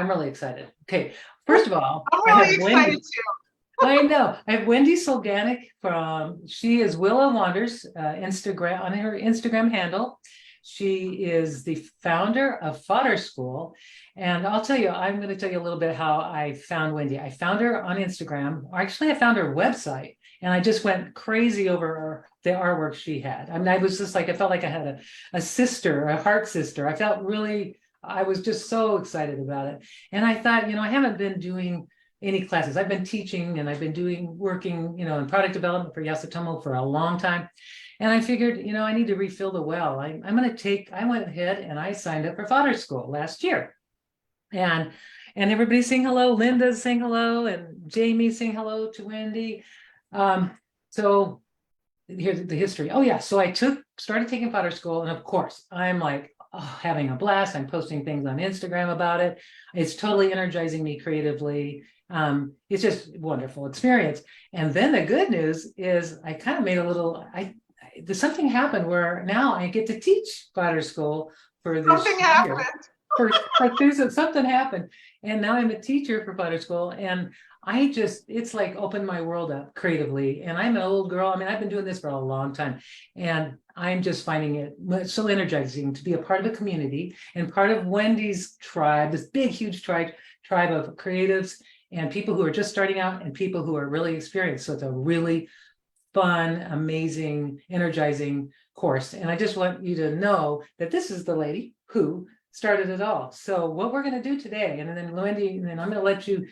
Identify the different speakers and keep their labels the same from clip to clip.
Speaker 1: I'm really excited. Okay, first of all,
Speaker 2: I'm
Speaker 1: I
Speaker 2: really
Speaker 1: have
Speaker 2: excited
Speaker 1: Wendy.
Speaker 2: too.
Speaker 1: I know. I have Wendy Solganik she is Willa Wanders Instagram on her Instagram handle. She is the founder of Fodder School. And I'll tell you, I'm going to tell you a little bit how I found Wendy. I found her on Instagram. Actually, I found her website and I just went crazy over the artwork she had. I mean, I was just like, I felt like I had a sister, a heart sister. I was just so excited about it. And I thought, I haven't been doing any classes. I've been teaching and I've been working, in product development for Yasutomo for a long time. And I figured, I need to refill the well. I went ahead and I signed up for Fodder School last year. And everybody's saying hello. Linda's saying hello and Jamie's saying hello to Wendy. So here's the history. Oh yeah. So started taking Fodder School. And of course, I'm like, having a blast. I'm posting things on Instagram about it. It's totally energizing me creatively. It's just a wonderful experience. And then the good news is I kind of made something happened where now I get to teach Fodder School for this
Speaker 2: Something
Speaker 1: year.
Speaker 2: happened.
Speaker 1: Something happened. And now I'm a teacher for Fodder School. And it's like opened my world up creatively. And I'm an old girl. I mean, I've been doing this for a long time. And I'm just finding it so energizing to be a part of a community and part of Wendy's tribe, this big, huge tribe of creatives and people who are just starting out and people who are really experienced. So it's a really fun, amazing, energizing course. And I just want you to know that this is the lady who started it all. So what we're going to do today, and then Wendy, and then I'm going to let you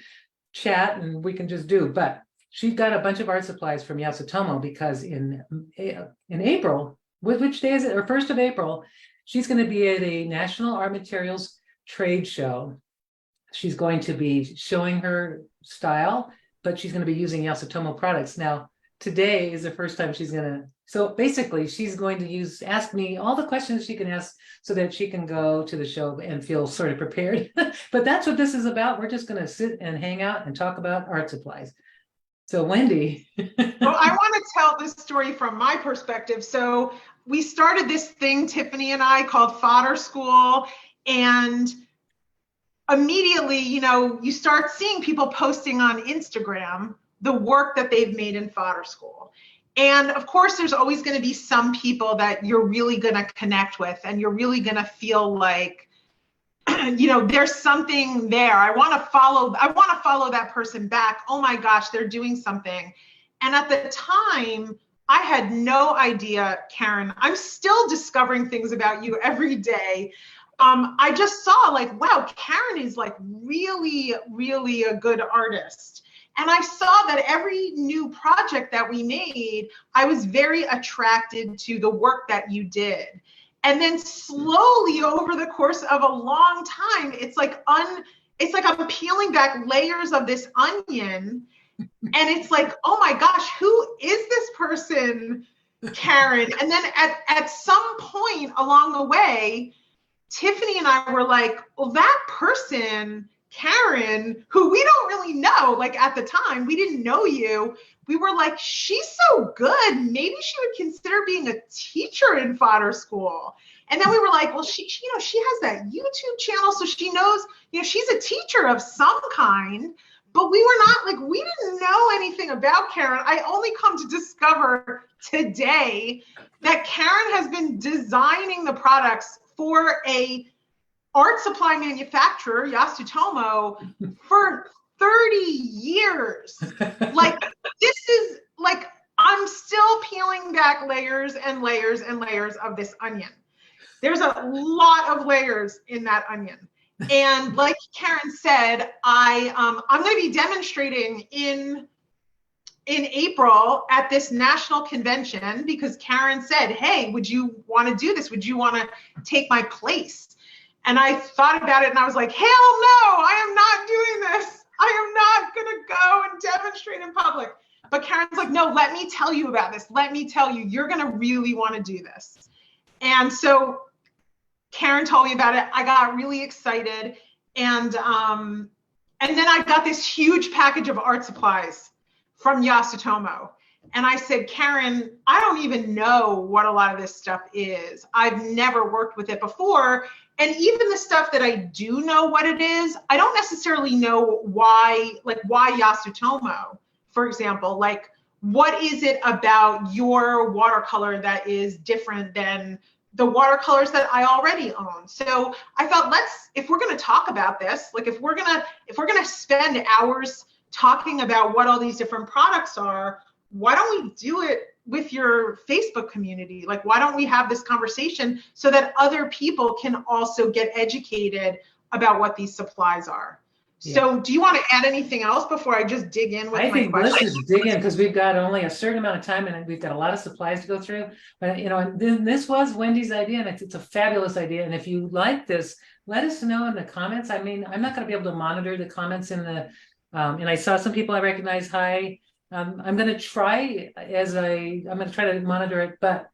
Speaker 1: chat and we can just but she got a bunch of art supplies from Yasutomo because in April, which day is it? Or 1st of April, she's going to be at a National Art Materials trade show. She's going to be showing her style, but she's going to be using Yasutomo products. Now, today is the first time so basically she's going to ask me all the questions she can ask so that she can go to the show and feel sort of prepared. But that's what this is about. We're just going to sit and hang out and talk about art supplies. So Wendy.
Speaker 2: Well, I want to tell this story from my perspective. So we started this thing, Tiffany and I, called Fodder School. And immediately, you start seeing people posting on Instagram the work that they've made in Fodder School. And of course, there's always going to be some people that you're really going to connect with and you're really going to feel like, there's something there. I want to follow that person back. Oh my gosh, they're doing something. And at the time, I had no idea, Karen. I'm still discovering things about you every day. I just saw like, wow, Karen is like really, really a good artist. And I saw that every new project that we made, I was very attracted to the work that you did. And then slowly over the course of a long time, it's like I'm peeling back layers of this onion. And it's like, oh my gosh, who is this person, Karen? And then at some point along the way, Tiffany and I were like, well, that person, Karen, who we don't really know, like at the time, we didn't know you. We were like, she's so good. Maybe she would consider being a teacher in Fodder School. And then we were like, well, she has that YouTube channel, so she knows, she's a teacher of some kind. But we didn't know anything about Karen. I only come to discover today that Karen has been designing the products for a art supply manufacturer, Yasutomo, for 30 years. Like, this is like, I'm still peeling back layers and layers and layers of this onion. There's a lot of layers in that onion. And like Karen said, I'm going to be demonstrating in April at this national convention because Karen said, hey, would you want to do this? Would you want to take my place? And I thought about it and I was like, hell no, I am not doing this. I am not going to go and demonstrate in public. But Karen's like, no, let me tell you about this. Let me tell you, you're going to really want to do this. And so Karen told me about it. I got really excited. And then I got this huge package of art supplies from Yasutomo. And I said, Karen, I don't even know what a lot of this stuff is. I've never worked with it before. And even the stuff that I do know what it is, I don't necessarily know why Yasutomo, for example, like, what is it about your watercolor that is different than the watercolors that I already own? So I thought, if we're going to talk about this, like if we're going to spend hours talking about what all these different products are, why don't we do it with your Facebook community? Like, why don't we have this conversation so that other people can also get educated about what these supplies are? Yeah. So do you want to add anything else before I just dig in with my questions?
Speaker 1: Let's just dig in, because we've got only a certain amount of time and we've got a lot of supplies to go through. But, you know, this was Wendy's idea, and it's a fabulous idea. And if you like this, let us know in the comments. I mean, I'm not going to be able to monitor the comments in the, and I saw some people I recognize. Hi. I'm going to try to monitor it, but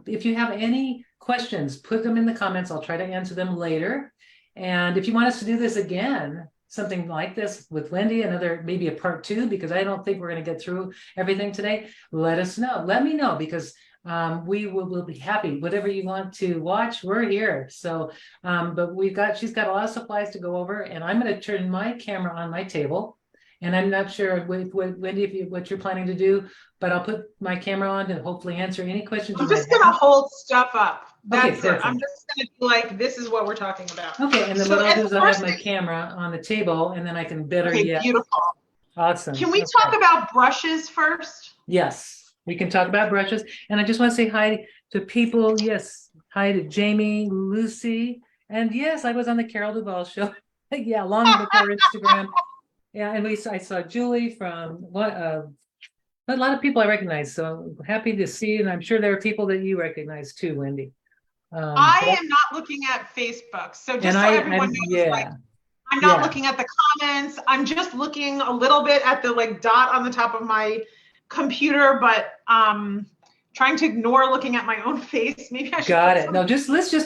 Speaker 1: if you have any questions, put them in the comments. I'll try to answer them later. And if you want us to do this again, something like this with Wendy, maybe a part 2, because I don't think we're going to get through everything today, let us know. Let me know, because we'll be happy. Whatever you want to watch, we're here. So, but she's got a lot of supplies to go over, and I'm going to turn my camera on my table. And I'm not sure, Wendy, what you're planning to do, but I'll put my camera on and hopefully answer any questions.
Speaker 2: I'm just going to hold stuff up. That's
Speaker 1: it.
Speaker 2: I'm just going to be like, this is what we're talking about.
Speaker 1: Okay, and then what I'll do is I'll have my camera on the table, and then I can yet.
Speaker 2: Beautiful.
Speaker 1: Awesome.
Speaker 2: Can we talk about brushes first?
Speaker 1: Yes, we can talk about brushes. And I just want to say hi to people. Yes, hi to Jamie, Lucy, and yes, I was on the Carol Duvall show. Yeah, long before Instagram. Yeah, and I saw Julie from a lot of people I recognize. So happy to see, and I'm sure there are people that you recognize too, Wendy.
Speaker 2: I am not looking at Facebook, so just so everyone knows, I'm not looking at the comments. I'm just looking a little bit at the dot on the top of my computer, but trying to ignore looking at my own face. Maybe I should.
Speaker 1: Got it. No,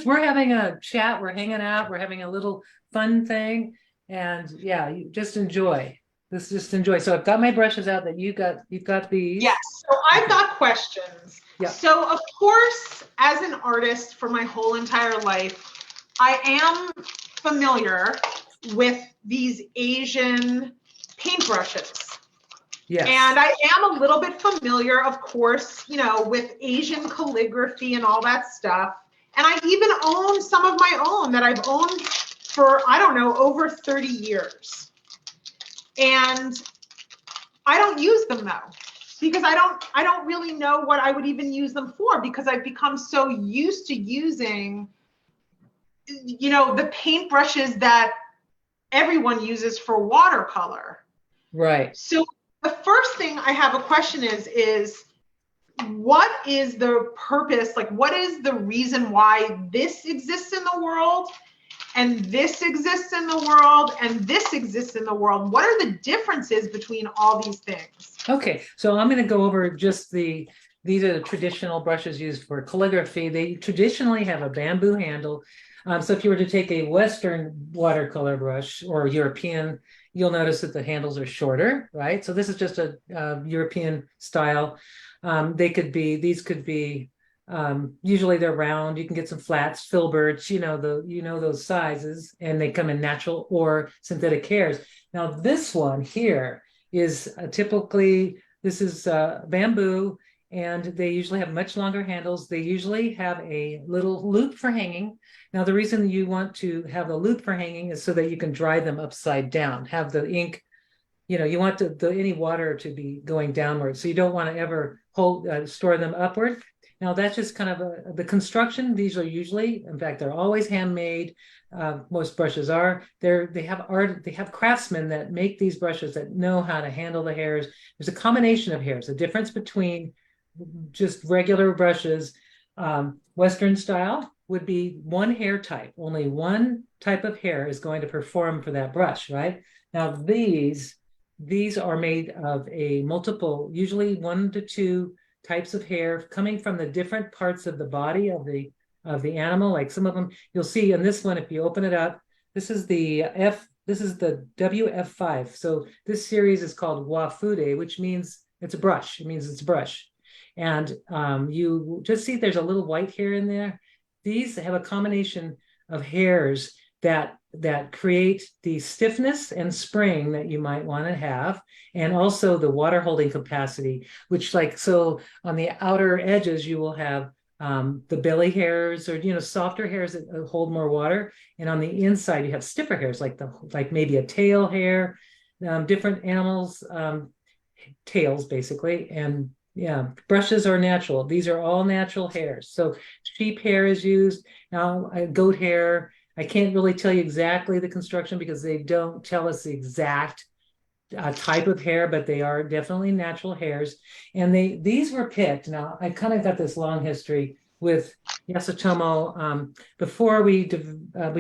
Speaker 1: we're having a chat. We're hanging out. We're having a little fun thing. And yeah, you just enjoy. Just enjoy. So I've got my brushes out that you've got these.
Speaker 2: Yes. So I've got questions. Yeah. So of course, as an artist for my whole entire life, I am familiar with these Asian paintbrushes. Yes. And I am a little bit familiar, of course, with Asian calligraphy and all that stuff. And I even own some of my own that I've owned for, I don't know, over 30 years. And I don't use them though, because I don't really know what I would even use them for, because I've become so used to using, the paintbrushes that everyone uses for watercolor.
Speaker 1: Right.
Speaker 2: So the first thing I have a question is what is the purpose? What is the reason why this exists in the world, and this exists in the world, and this exists in the world? What are the differences between all these things?
Speaker 1: Okay, so I'm going to go over just these are the traditional brushes used for calligraphy. They traditionally have a bamboo handle. So if you were to take a Western watercolor brush or European, you'll notice that the handles are shorter, right? So this is just a European style. These could be usually they're round. You can get some flats, filberts, those sizes, and they come in natural or synthetic hairs. Now this one here is this is bamboo, and they usually have much longer handles. They usually have a little loop for hanging. Now the reason you want to have a loop for hanging is so that you can dry them upside down, have the ink, you want any water to be going downward. So you don't want to ever store them upward. Now that's just kind of the construction. These are usually, in fact, they're always handmade. Most brushes are. They have craftsmen that make these brushes that know how to handle the hairs. There's a combination of hairs. The difference between just regular brushes, Western style, would be one hair type. Only one type of hair is going to perform for that brush, right? Now these are made of a multiple, usually 1 to 2 types of hair coming from the different parts of the body of the animal. Like some of them you'll see in this one, if you open it up, this is the WF5. So this series is called Wafude, which means It's a brush. It means it's a brush. And you just see there's a little white hair in there. These have a combination of hairs that create the stiffness and spring that you might want to have, and also the water holding capacity, which like, so on the outer edges, you will have the belly hairs, or, softer hairs that hold more water. And on the inside, you have stiffer hairs, like maybe a tail hair, different animals, tails basically. And yeah, brushes are natural. These are all natural hairs. So sheep hair is used now, goat hair. I can't really tell you exactly the construction because they don't tell us the exact type of hair, but they are definitely natural hairs. And these were picked. Now, I kind of got this long history with Yasutomo. Before we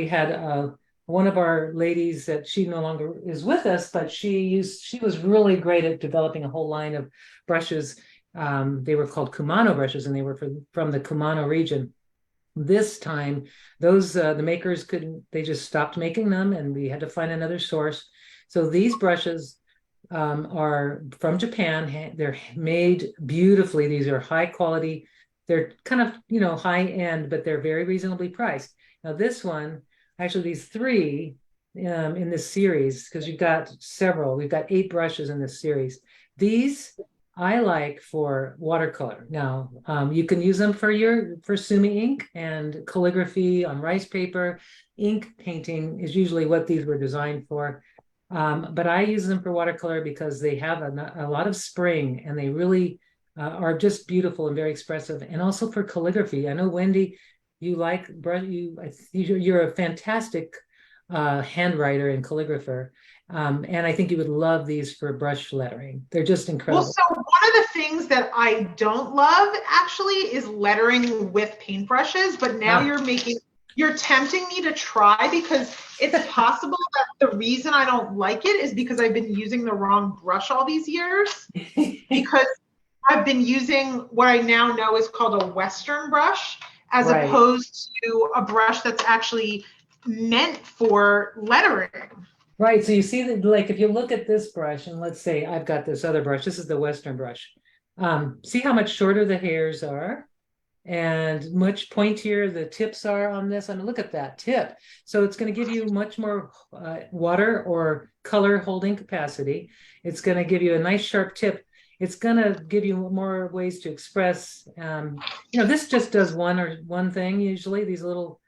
Speaker 1: had one of our ladies that she no longer is with us, but she was really great at developing a whole line of brushes. They were called Kumano brushes, and they were from the Kumano region. This time, the makers they just stopped making them, and we had to find another source. So these brushes are from Japan. They're made beautifully. These are high quality. They're kind of, high end, but they're very reasonably priced. Now this one, actually these three in this series, because you've got several, we've got 8 brushes in this series. These I like for watercolor. Now, you can use them for Sumi ink and calligraphy on rice paper. Ink painting is usually what these were designed for. But I use them for watercolor because they have a lot of spring, and they really are just beautiful and very expressive. And also for calligraphy. I know, Wendy, you're a fantastic handwriter and calligrapher. And I think you would love these for brush lettering. They're just incredible.
Speaker 2: Well, so one of the things that I don't love actually is lettering with paintbrushes, but now you're tempting me to try, because it's possible that the reason I don't like it is because I've been using the wrong brush all these years, because I've been using what I now know is called a Western brush, as opposed to a brush that's actually meant for lettering.
Speaker 1: Right. So you see that, like, if you look at this brush, and let's say I've got this other brush, this is the Western brush. See how much shorter the hairs are and much pointier the tips are on this. I mean, look at that tip. So it's going to give you much more water or color holding capacity. It's going to give you a nice sharp tip. It's going to give you more ways to express. This just does one thing usually. These little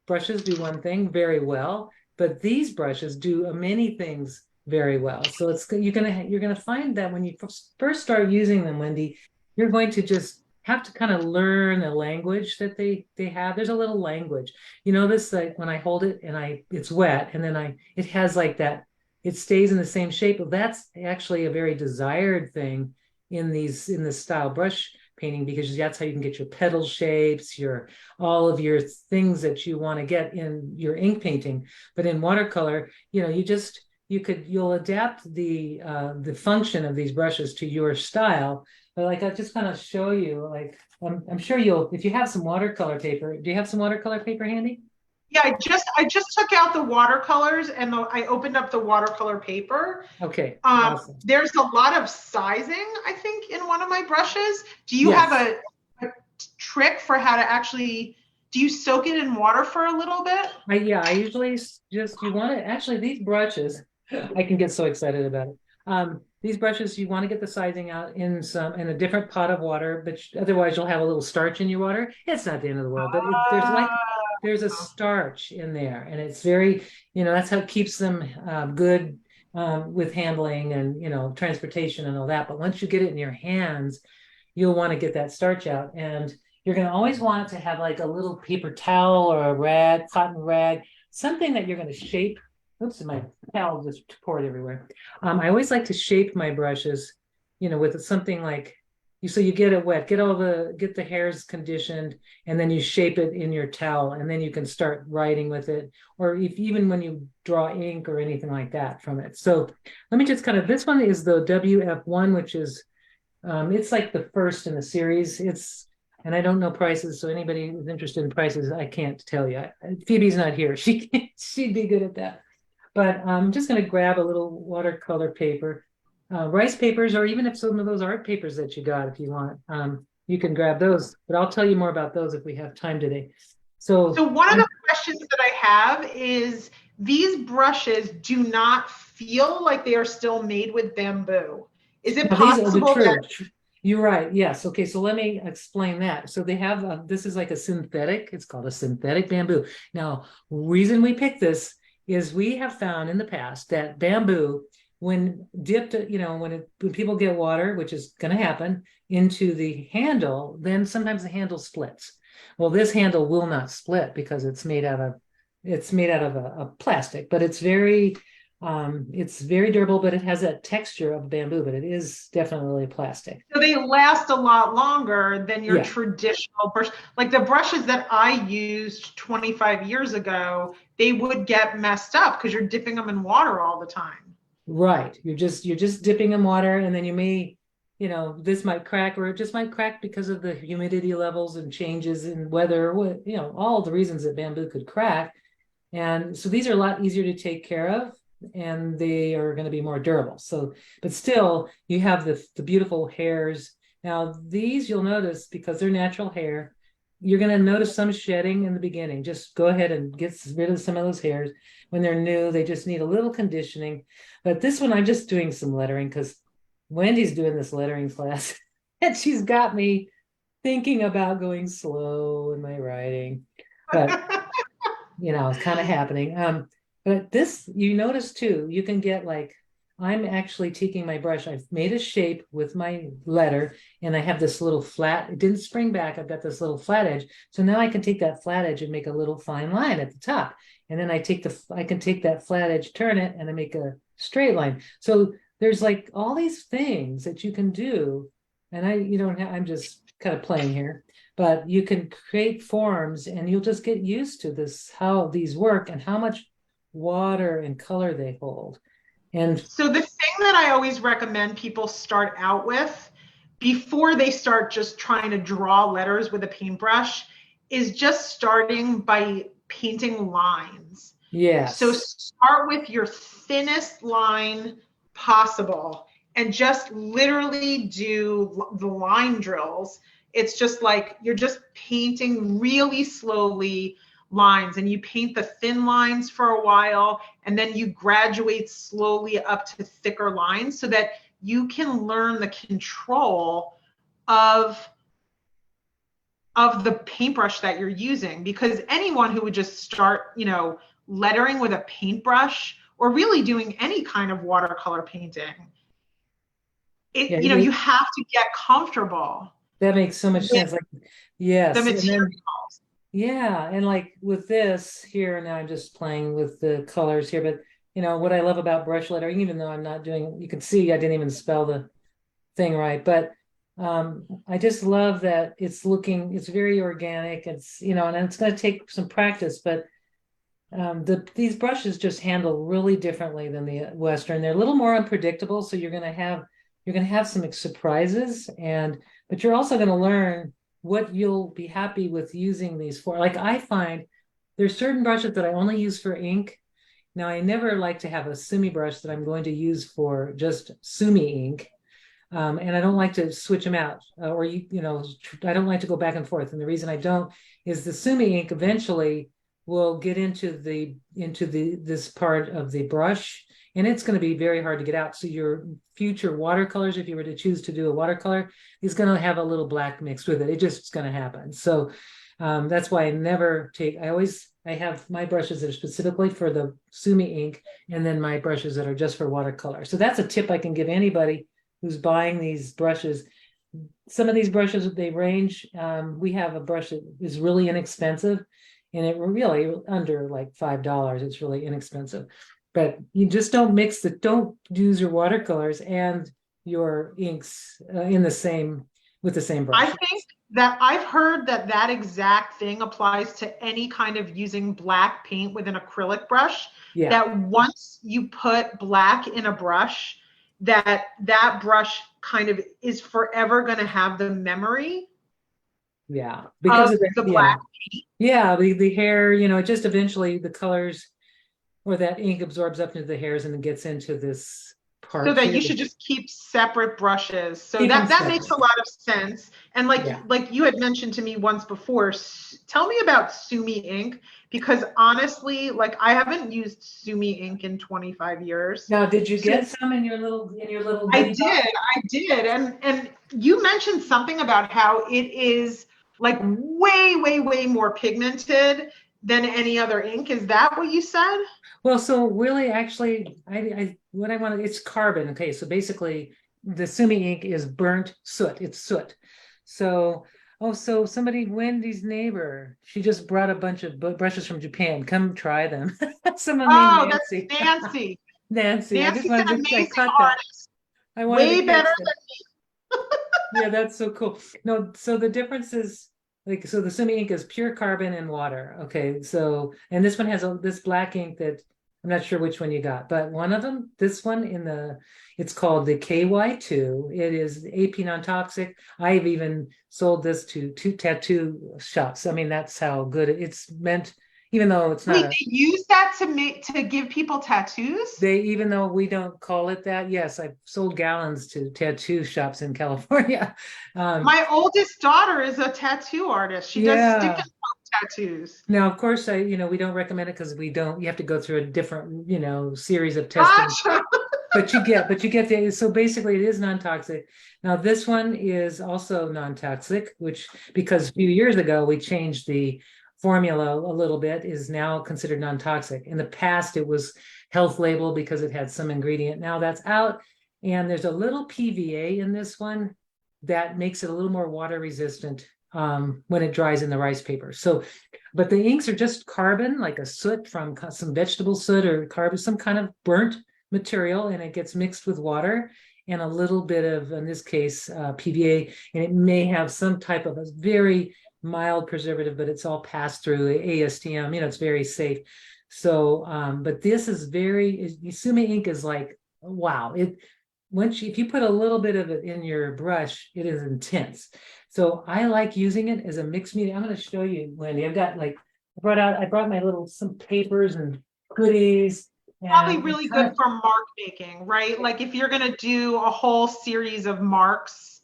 Speaker 1: brushes do one thing very well. But these brushes do many things very well. So you're gonna find that when you first start using them, Wendy, you're going to just have to kind of learn the language that they have. There's a little language. You notice that when I hold it and it's wet, and then it has like that, it stays in the same shape. Well, that's actually a very desired thing in this style brush painting, because that's how you can get your petal shapes, all of your things that you want to get in your ink painting. But in watercolor, you'll adapt the function of these brushes to your style. But like, I'll just kind of show you, like, I'm sure if you have some watercolor paper. Do you have some watercolor paper handy?
Speaker 2: Yeah, I just took out the watercolors, and I opened up the watercolor paper.
Speaker 1: Okay. Awesome.
Speaker 2: There's a lot of sizing, I think, in one of my brushes. Do you have a trick for how to actually, do you soak it in water for a little bit?
Speaker 1: I usually actually, these brushes, I can get so excited about it. These brushes, you want to get the sizing out in a different pot of water, but otherwise you'll have a little starch in your water. It's not the end of the world, but there's a starch in there, and it's very, that's how it keeps them good with handling and, transportation and all that. But once you get it in your hands, you'll want to get that starch out, and you're going to always want to have like a little paper towel or a rag, cotton rag, something that you're going to shape. Oops, my towel just poured everywhere. I always like to shape my brushes, with something like, so you get it wet, get the hairs conditioned, and then you shape it in your towel, and then you can start writing with it, or even when you draw ink or anything like that from it. So let me just this one is the WF1, which is, it's like the first in the series. And I don't know prices, so anybody who's interested in prices, I can't tell you. Phoebe's not here. She'd be good at that. But I'm just going to grab a little watercolor paper. rice papers, or even if some of those art papers that you got, if you want, you can grab those. But I'll tell you more about those if we have time today.
Speaker 2: So
Speaker 1: So
Speaker 2: one of the questions that I have is, these brushes do not feel like they are still made with bamboo. Is it
Speaker 1: now these are the
Speaker 2: possible that,
Speaker 1: You're right. Yes. Okay. So let me explain that. So they have this is like a synthetic. It's called a synthetic bamboo. Now, reason we picked this is we have found in the past that bamboo, when dipped, when people get water, which is going to happen, into the handle, then sometimes the handle splits. Well, this handle will not split because it's made out of a plastic, but it's very durable, but it has that texture of bamboo, but it is definitely plastic.
Speaker 2: so they last a lot longer than your
Speaker 1: Yeah,
Speaker 2: traditional brush? Like the brushes that I used 25 years ago, they would get messed up because you're dipping them in water all the time.
Speaker 1: right. You're just dipping in water, and then you may, this might crack, or it just might crack because of the humidity levels and changes in weather, all the reasons that bamboo could crack. And so these are a lot easier to take care of, and they are going to be more durable. So, but still, you have the beautiful hairs. Now, these you'll notice because they're natural hair. You're going to notice some shedding in the beginning. Just go ahead and get rid of some of those hairs. When they're new, they just need a little conditioning. But this one, I'm just doing some lettering because Wendy's doing this lettering class, and she's got me thinking about going slow in my writing. But it's kind of happening. But this, you notice too, you can get like, I'm actually taking my brush, I've made a shape with my letter, and I have this little flat, it didn't spring back, I've got this little flat edge. So now I can take that flat edge and make a little fine line at the top. And then I can take that flat edge, turn it, and I make a straight line. So there's like all these things that you can do. And I'm just kind of playing here, but you can create forms, and you'll just get used to this, how these work and how much water and color they hold. And
Speaker 2: So the thing that I always recommend people start out with before they start just trying to draw letters with a paintbrush is just starting by painting lines. So
Speaker 1: yes,
Speaker 2: start with your thinnest line possible and just literally do the line drills. It's just like you're just painting really slowly lines, and you paint the thin lines for a while, and then you graduate slowly up to thicker lines so that you can learn the control of the paintbrush that you're using. Because anyone who would just start, lettering with a paintbrush or really doing any kind of watercolor painting,
Speaker 1: yeah,
Speaker 2: you have to get comfortable
Speaker 1: that makes so much
Speaker 2: with
Speaker 1: sense. Like,
Speaker 2: the
Speaker 1: yes, and then
Speaker 2: materials.
Speaker 1: yeah, and like with this here, now I'm just playing with the colors here, but what I love about brush lettering, even though I'm not doing, you can see I didn't even spell the thing right, but I just love that it's very organic. And it's going to take some practice, but these brushes just handle really differently than the Western. They're a little more unpredictable, so you're gonna have some surprises, but you're also going to learn what you'll be happy with using these for. Like, I find there's certain brushes that I only use for ink. Now, I never like to have a Sumi brush that I'm going to use for just Sumi ink. And I don't like to switch them out, I don't like to go back and forth. And the reason I don't is the Sumi ink eventually will get into this part of the brush, and it's going to be very hard to get out. So your future watercolors, if you were to choose to do a watercolor, is going to have a little black mixed with it. It just is going to happen. So that's why I have my brushes that are specifically for the Sumi ink, and then my brushes that are just for watercolor. So that's a tip I can give anybody who's buying these brushes. Some of these brushes, they range. We have a brush that is really inexpensive, and it really under like $5. It's really inexpensive, but you just don't use your watercolors and your inks with the same brush.
Speaker 2: I think that I've heard that exact thing applies to any kind of using black paint with an acrylic brush.
Speaker 1: Yeah,
Speaker 2: That once you put black in a brush, that brush kind of is forever going to have the memory
Speaker 1: yeah, because
Speaker 2: of
Speaker 1: of the
Speaker 2: the
Speaker 1: yeah,
Speaker 2: black paint.
Speaker 1: yeah, the hair. It just eventually the colors or that ink absorbs up into the hairs and then gets into this
Speaker 2: So
Speaker 1: part
Speaker 2: that you
Speaker 1: too.
Speaker 2: should just keep separate brushes. So
Speaker 1: Keep them
Speaker 2: that makes
Speaker 1: separate.
Speaker 2: a lot of sense. And
Speaker 1: Yeah.
Speaker 2: like you had mentioned to me once before, tell me about Sumi ink, because honestly, like I haven't used Sumi ink in 25 years.
Speaker 1: Now, did you
Speaker 2: So
Speaker 1: get some in your little
Speaker 2: I
Speaker 1: goodie box?
Speaker 2: did, I did. And you mentioned something about how it is like way, way, way more pigmented than any other ink. Is that what you said?
Speaker 1: Well, so really, actually, what I wanted, it's carbon. Okay, so basically, the Sumi ink is burnt soot. It's soot. So, oh, so somebody, Wendy's neighbor, she just brought a bunch of brushes from Japan. Come try them. Someone named
Speaker 2: Oh, that's
Speaker 1: Nancy.
Speaker 2: Nancy.
Speaker 1: Nancy, I just
Speaker 2: Nancy's an
Speaker 1: wanted to, I
Speaker 2: amazing
Speaker 1: caught that.
Speaker 2: artist.
Speaker 1: I wanted to
Speaker 2: Way
Speaker 1: catch
Speaker 2: better
Speaker 1: that.
Speaker 2: than
Speaker 1: Yeah, that's so cool. No, so the difference is like, so the Sumi ink is pure carbon and water. Okay, so, and this one has this black ink that I'm not sure which one you got, but one of them, this one it's called the KY2. It is AP non-toxic. I've even sold this to two tattoo shops. I mean, that's how good it's meant, even though it's not
Speaker 2: Wait, they use that to give people tattoos?
Speaker 1: even though we don't call it that, yes, I've sold gallons to tattoo shops in California.
Speaker 2: My oldest daughter is a tattoo artist. She does stick and
Speaker 1: Yeah.
Speaker 2: poke tattoos.
Speaker 1: Now, of course, we don't recommend it because you have to go through a different, series of testing.
Speaker 2: Gotcha.
Speaker 1: But you get so basically it is non-toxic. Now, this one is also non-toxic, which because a few years ago we changed the formula a little bit, is now considered non-toxic. In the past, it was health label because it had some ingredient. Now that's out, and there's a little PVA in this one that makes it a little more water resistant when it dries in the rice paper. So, but the inks are just carbon, like a soot from some vegetable soot or carbon, some kind of burnt material, and it gets mixed with water and a little bit of, in this case, PVA, and it may have some type of a very mild preservative, but it's all passed through ASTM. It's very safe. So, but this is Sumi ink is like, wow. If you put a little bit of it in your brush, it is intense. So I like using it as a mixed media. I'm going to show you, Wendy. I've got I brought my some papers and goodies.
Speaker 2: Probably
Speaker 1: And
Speaker 2: really good for mark making, right? Like if you're going to do a whole series of marks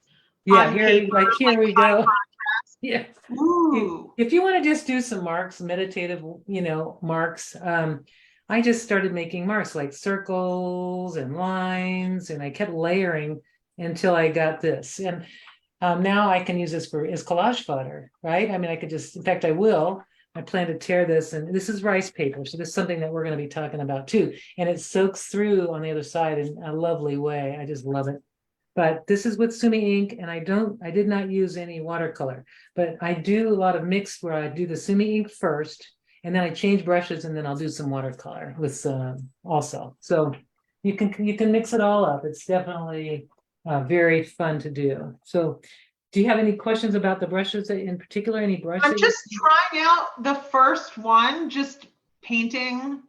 Speaker 2: on paper,
Speaker 1: here we
Speaker 2: high
Speaker 1: go.
Speaker 2: contrast.
Speaker 1: Yeah.
Speaker 2: Ooh.
Speaker 1: If you want to just do some marks, meditative, marks, I just started making marks like circles and lines, and I kept layering until I got this. And now I can use this as collage fodder, right? I mean, in fact, I will. I plan to tear this, and this is rice paper. So this is something that we're going to be talking about too. And it soaks through on the other side in a lovely way. I just love it. But this is with Sumi ink, and I did not use any watercolor, but I do a lot of mixed where I do the Sumi ink first, and then I change brushes, and then I'll do some watercolor with also. So you can mix it all up. It's definitely very fun to do. So do you have any questions about the brushes in particular? Any brush?
Speaker 2: I'm just trying out the first one, just painting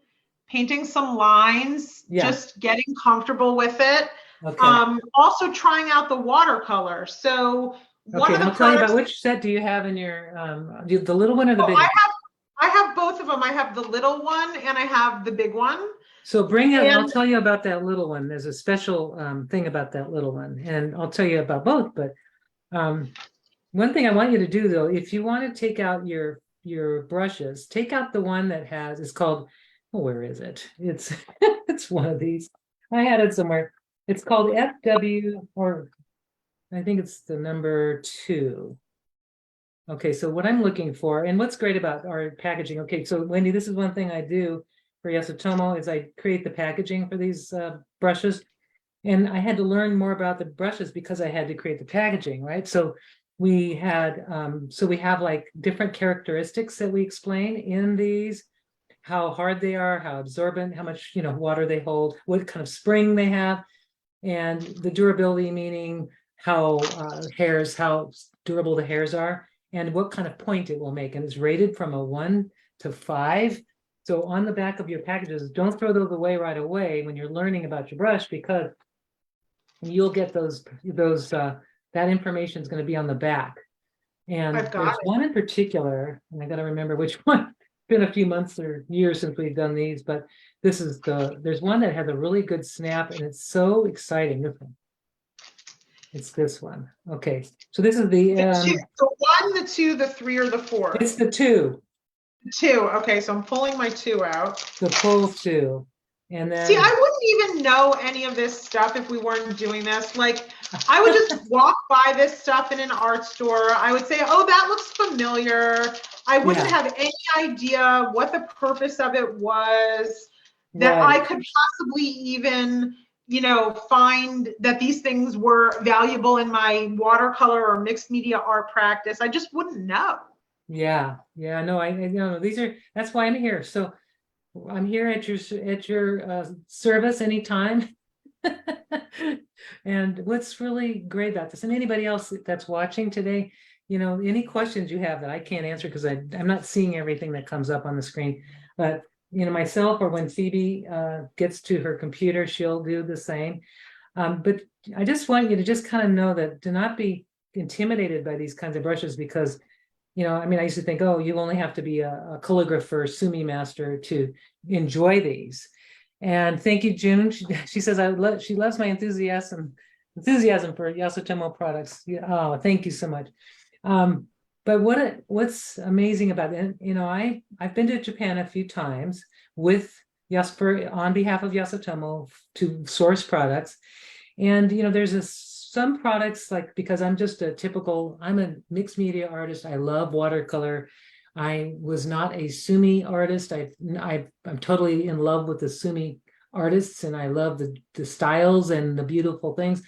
Speaker 2: some lines, just getting comfortable with it.
Speaker 1: Okay.
Speaker 2: Also trying out the watercolor. So one of the
Speaker 1: I'll tell you about
Speaker 2: products,
Speaker 1: which set do you have in your the little one or the big one?
Speaker 2: I have both of them. I have the little one and I have the big one.
Speaker 1: So I'll tell you about that little one. There's a special thing about that little one, and I'll tell you about both. But one thing I want you to do though, if you want to take out your brushes, take out the one that it's called, where is it? It's it's one of these. I had it somewhere. It's called FW, or I think it's the number 2. Okay, so what I'm looking for, and what's great about our packaging, okay, so Wendy, this is one thing I do for Yasutomo is I create the packaging for these brushes. And I had to learn more about the brushes because I had to create the packaging, right? So we have like different characteristics that we explain in these, how hard they are, how absorbent, how much, water they hold, what kind of spring they have, and the durability, meaning how durable the hairs are, and what kind of point it will make. And it's rated from a 1 to 5. So on the back of your packages, don't throw those away right away when you're learning about your brush, because you'll get that information is going to be on the back. And there's one in particular, and I got to remember which one. been a few months or years since we've done these, but there's one that has a really good snap and it's so exciting. This one. It's this one. Okay, so this is
Speaker 2: The two, the one, the two, the three, or the four?
Speaker 1: it's the two.
Speaker 2: The two. Okay, so I'm pulling my two out.
Speaker 1: The pull two. And then
Speaker 2: see, I wouldn't even know any of this stuff if we weren't doing this. Like, I would just walk by this stuff in an art store. I would say, oh, that looks familiar. I wouldn't have any idea what the purpose of it was, that I could possibly even, find that these things were valuable in my watercolor or mixed media art practice. I just wouldn't know.
Speaker 1: Yeah, no, I know that's why I'm here. So I'm here at your service anytime. And what's really great about this, and anybody else that's watching today, any questions you have that I can't answer because I'm not seeing everything that comes up on the screen, but myself, or when Phoebe gets to her computer, she'll do the same. But I just want you to just kind of know that do not be intimidated by these kinds of brushes, because I used to think, oh, you only have to be a calligrapher, Sumi master to enjoy these. And thank you, June. She says she loves my enthusiasm for Yasutomo products. Oh, thank you so much. But what's amazing about it, I've been to Japan a few times with on behalf of Yasutomo to source products. And there's some products, like, because I'm a mixed media artist. I love watercolor. I was not a Sumi artist. I'm totally in love with the Sumi artists, and I love the styles and the beautiful things.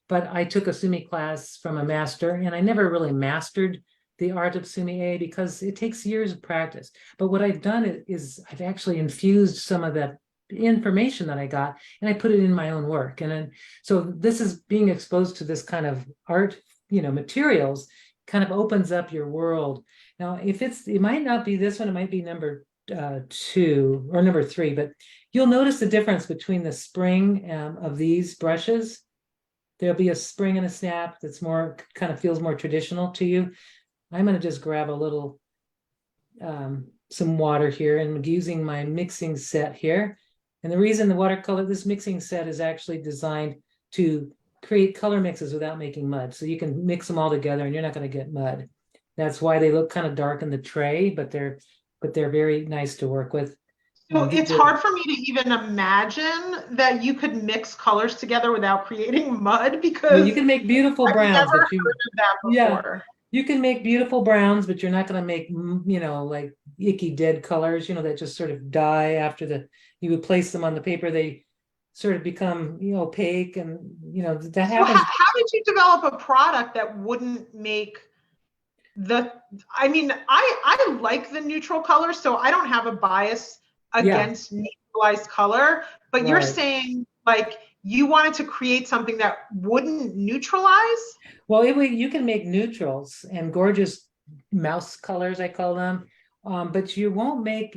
Speaker 1: But I took a Sumi class from a master, and I never really mastered the art of Sumi because it takes years of practice. But what I've done is I've actually infused some of that information that I got, and I put it in my own work. And then, so this is being exposed to this kind of art, materials, kind of opens up your world. Now, it might not be this one, it might be number 2 or number 3, but you'll notice the difference between the spring of these brushes. There'll be a spring and a snap that's kind of feels more traditional to you. I'm going to just grab a little, some water here, and using my mixing set here. And the reason this mixing set is actually designed to create color mixes without making mud. So you can mix them all together and you're not going to get mud. That's why they look kind of dark in the tray, but they're very nice to work with.
Speaker 2: So it's hard for me to even imagine that you could mix colors together without creating mud, because
Speaker 1: you can make beautiful browns.
Speaker 2: I've never heard of that before.
Speaker 1: You can make beautiful browns, but you're not going to make, like icky dead colors, that just sort of die after you would place them on the paper. They sort of become, opaque, and, that happens.
Speaker 2: So how did you develop a product that wouldn't make I like the neutral colors, so I don't have a bias against neutralized color, but you're saying, like, you wanted to create something that wouldn't neutralize?
Speaker 1: Well, you can make neutrals and gorgeous mouse colors, I call them, but you won't make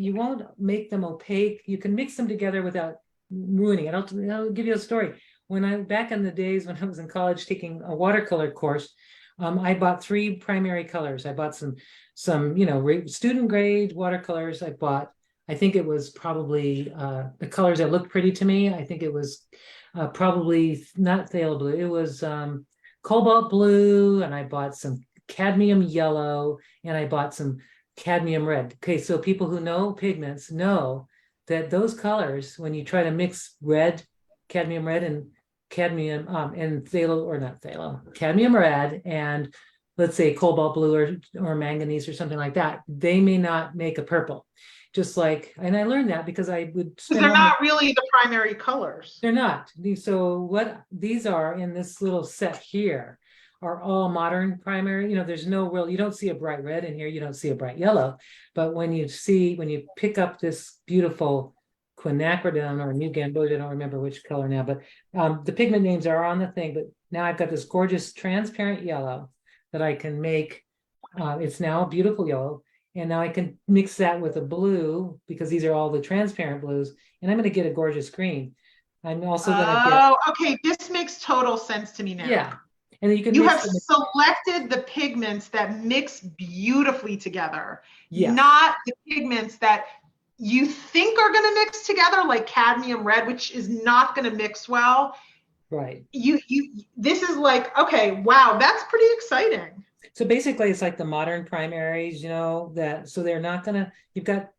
Speaker 1: them opaque. You can mix them together without ruining it. I'll give you a story. Back in the days when I was in college taking a watercolor course, I bought 3 primary colors. I bought some student grade watercolors. I think it was probably the colors that looked pretty to me. I think it was probably not phthalo blue. It was cobalt blue, and I bought some cadmium yellow, and I bought some cadmium red. Okay, so people who know pigments know that those colors, when you try to mix cadmium red and cadmium and phthalo, or not phthalo, cadmium red and let's say cobalt blue or manganese or something like that, they may not make a purple. Just like, and I learned that because I would.
Speaker 2: Because they're not really the primary colors.
Speaker 1: They're not. So what these are in this little set here are all modern primary. There's no real, you don't see a bright red in here. You don't see a bright yellow. But when you pick up this beautiful quinacridone or new gamboge, I don't remember which color now, but the pigment names are on the thing. But now I've got this gorgeous transparent yellow that I can make. It's now a beautiful yellow. And now I can mix that with a blue, because these are all the transparent blues, and I'm going to get a gorgeous green. I'm also going to get.
Speaker 2: Oh, okay. This makes total sense to me now.
Speaker 1: Yeah. And then you can
Speaker 2: You
Speaker 1: mix
Speaker 2: have
Speaker 1: them.
Speaker 2: selected the pigments that mix beautifully together,
Speaker 1: Yes,
Speaker 2: not the pigments that you think are going to mix together, like cadmium red, which is not going to mix well.
Speaker 1: right.
Speaker 2: This is like, okay, wow, that's pretty exciting.
Speaker 1: So basically, it's like the modern primaries, that so they're not gonna. You've got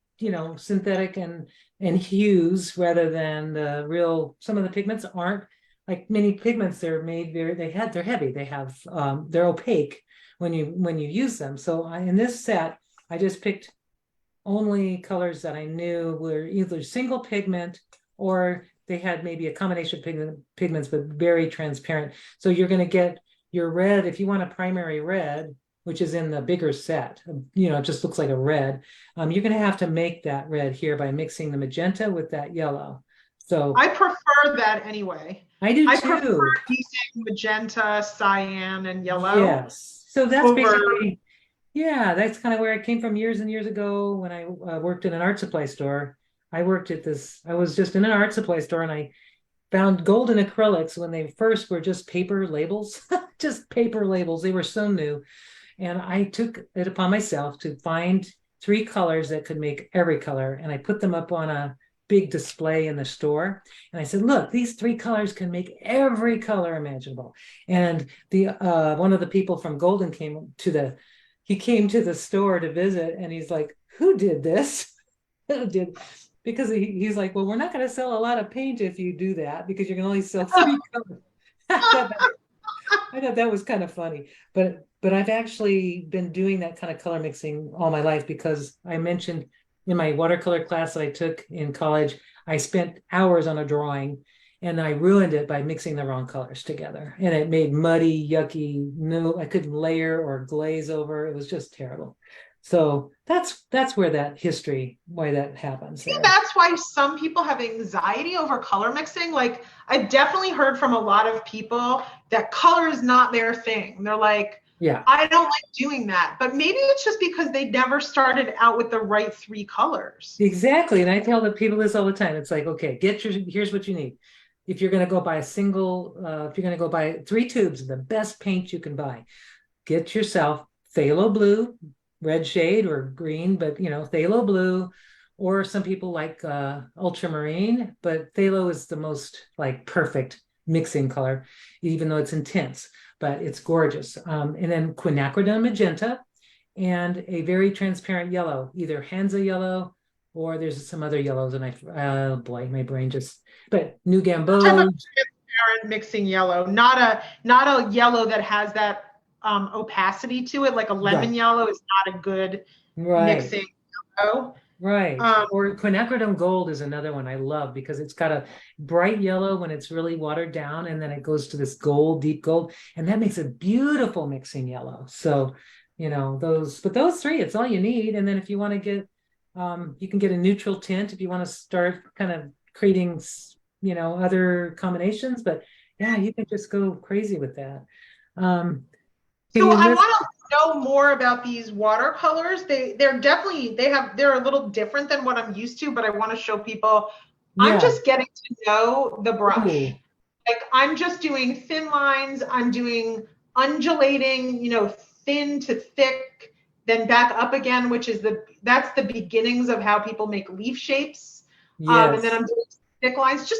Speaker 1: synthetic and hues rather than the real. Some of the pigments aren't like many pigments. They're made very. They're heavy. They're opaque when you use them. So in this set, I just picked only colors that I knew were either single pigment or they had maybe a combination of pigments, but very transparent. So you're going to get your red, if you want a primary red, which is in the bigger set, it just looks like a red. You're going to have to make that red here by mixing the magenta with that yellow. So
Speaker 2: I prefer that anyway.
Speaker 1: I do
Speaker 2: I prefer
Speaker 1: too.
Speaker 2: using magenta, cyan, and yellow
Speaker 1: Yes. So that's
Speaker 2: over.
Speaker 1: basically, yeah, that's kind of where I came from years and years ago when I worked in an art supply store. I was just in an art supply store and I found golden acrylics when they first were just paper labels, just paper labels. They were so new. And I took it upon myself to find three colors that could make every color. And I put them up on a big display in the store. And I said, look, these three colors can make every color imaginable. And the one of the people from Golden came to the store to visit and he's like, who did this? Who did because he's like, well, we're not going to sell a lot of paint if you do that because you can only sell three colors. I thought that was kind of funny, but I've actually been doing that kind of color mixing all my life because I mentioned in my watercolor class that I took in college, I spent hours on a drawing and I ruined it by mixing the wrong colors together. And it made muddy, yucky, no, I couldn't layer or glaze over. It was just terrible. So that's where that history, why that happens there.
Speaker 2: That's why some people have anxiety over color mixing. Like, I definitely heard from a lot of people that color is not their thing. They're like,
Speaker 1: Yeah,
Speaker 2: I don't like doing that. But maybe it's just because they never started out with the right three colors.
Speaker 1: exactly. And I tell the people this all the time. It's like, okay, here's what you need. If you're going to go buy if you're going to go buy three tubes of the best paint you can buy, get yourself phthalo blue, red shade or green, but phthalo blue, or some people like ultramarine, but phthalo is the most like perfect mixing color, even though it's intense, but it's gorgeous. And then quinacridone magenta and a very transparent yellow, either Hansa yellow or there's some other yellows. And oh boy, my brain but New
Speaker 2: Type of
Speaker 1: Gamboa.
Speaker 2: transparent mixing yellow, not a yellow that has that opacity to it. Like a lemon
Speaker 1: Right,
Speaker 2: yellow is not a good
Speaker 1: right.
Speaker 2: mixing yellow.
Speaker 1: Right.
Speaker 2: Um,
Speaker 1: Or quinacridone gold is another one I love because it's got a bright yellow when it's really watered down, and then it goes to this gold, deep gold, and that makes a beautiful mixing yellow. So, those three, it's all you need. And then if you want to get, you can get a neutral tint if you want to start kind of creating, other combinations. But yeah, you can just go crazy with that. Can
Speaker 2: so
Speaker 1: you
Speaker 2: I
Speaker 1: list?
Speaker 2: want to know more about these watercolors. They're a little different than what I'm used to, but I want to show people. I'm
Speaker 1: Yeah.
Speaker 2: just getting to know the brush.
Speaker 1: Ooh,
Speaker 2: Like, I'm just doing thin lines. I'm doing undulating, thin to thick, then back up again, that's the beginnings of how people make leaf shapes. And then
Speaker 1: yes.
Speaker 2: I'm doing thick lines.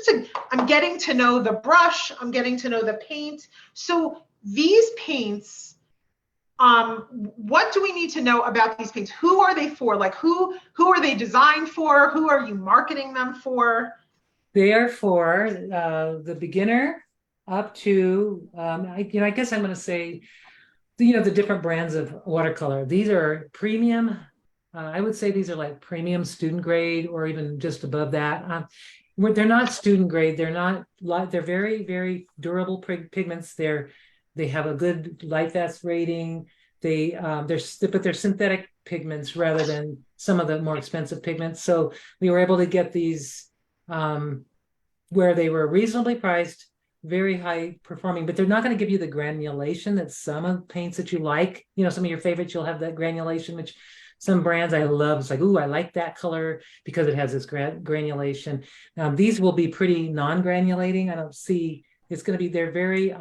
Speaker 2: I'm getting to know the brush. I'm getting to know the paint. So these paints, what do we need to know about these paints? Who are they for? Like, who are they designed for? Who are you marketing them for?
Speaker 1: They are for the beginner up to, I guess I'm going to say, the different brands of watercolor. These are premium. I would say these are like premium student grade or even just above that. They're not student grade. They're very, very durable pigments. They have a good light fast rating. But they're synthetic pigments rather than some of the more expensive pigments. So we were able to get these um, where they were reasonably priced, very high performing, but they're not going to give you the granulation that some of the paints that you like. Some of your favorites, you'll have that granulation, which some brands I love. It's like, ooh, I like that color because it has this granulation. These will be pretty non-granulating. I don't see, it's going to be, they're very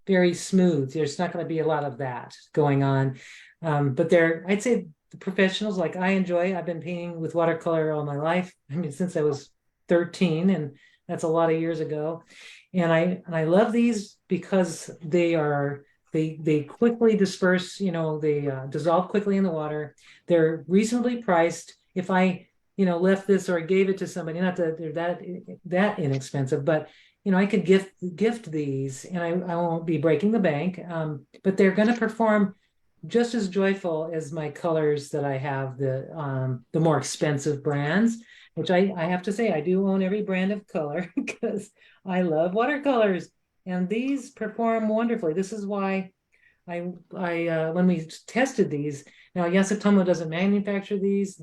Speaker 1: very smooth. There's not going to be a lot of that going on. But I'd say the professionals, like I enjoy, I've been painting with watercolor all my life. I mean, since I was 13, and that's a lot of years ago. And I love these because they quickly disperse, they dissolve quickly in the water. They're reasonably priced. If I, left this or gave it to somebody, not that they're that inexpensive, but I could gift these, and I won't be breaking the bank. But they're going to perform just as joyful as my colors that I have, the more expensive brands, which I have to say, I do own every brand of color because I love watercolors, and these perform wonderfully. This is why I when we tested these, now Yasutomo doesn't manufacture these.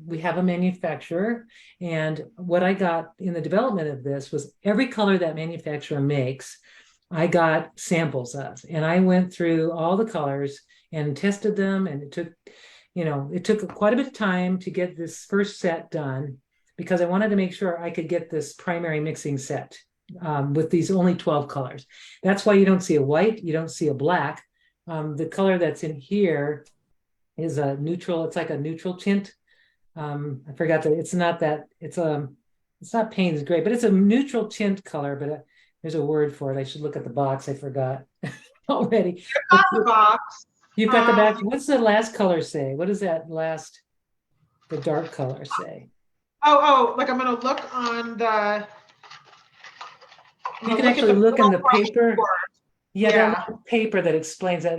Speaker 1: We have a manufacturer, and what I got in the development of this was every color that manufacturer makes, I got samples of, and I went through all the colors and tested them, and it took quite a bit of time to get this first set done because I wanted to make sure I could get this primary mixing set with these only 12 colors. That's why you don't see a white, you don't see a black. The color that's in here is a neutral, it's like a neutral tint. I forgot that it's not Payne's gray, but it's a neutral tint color, but there's a word for it. I should look at the box. I forgot already.
Speaker 2: Got the box.
Speaker 1: You've got the back. What's the last color say? What does the dark color say?
Speaker 2: Like I'm gonna look on the.
Speaker 1: You can actually look in the paper.
Speaker 2: Board.
Speaker 1: Yeah, the paper that explains that.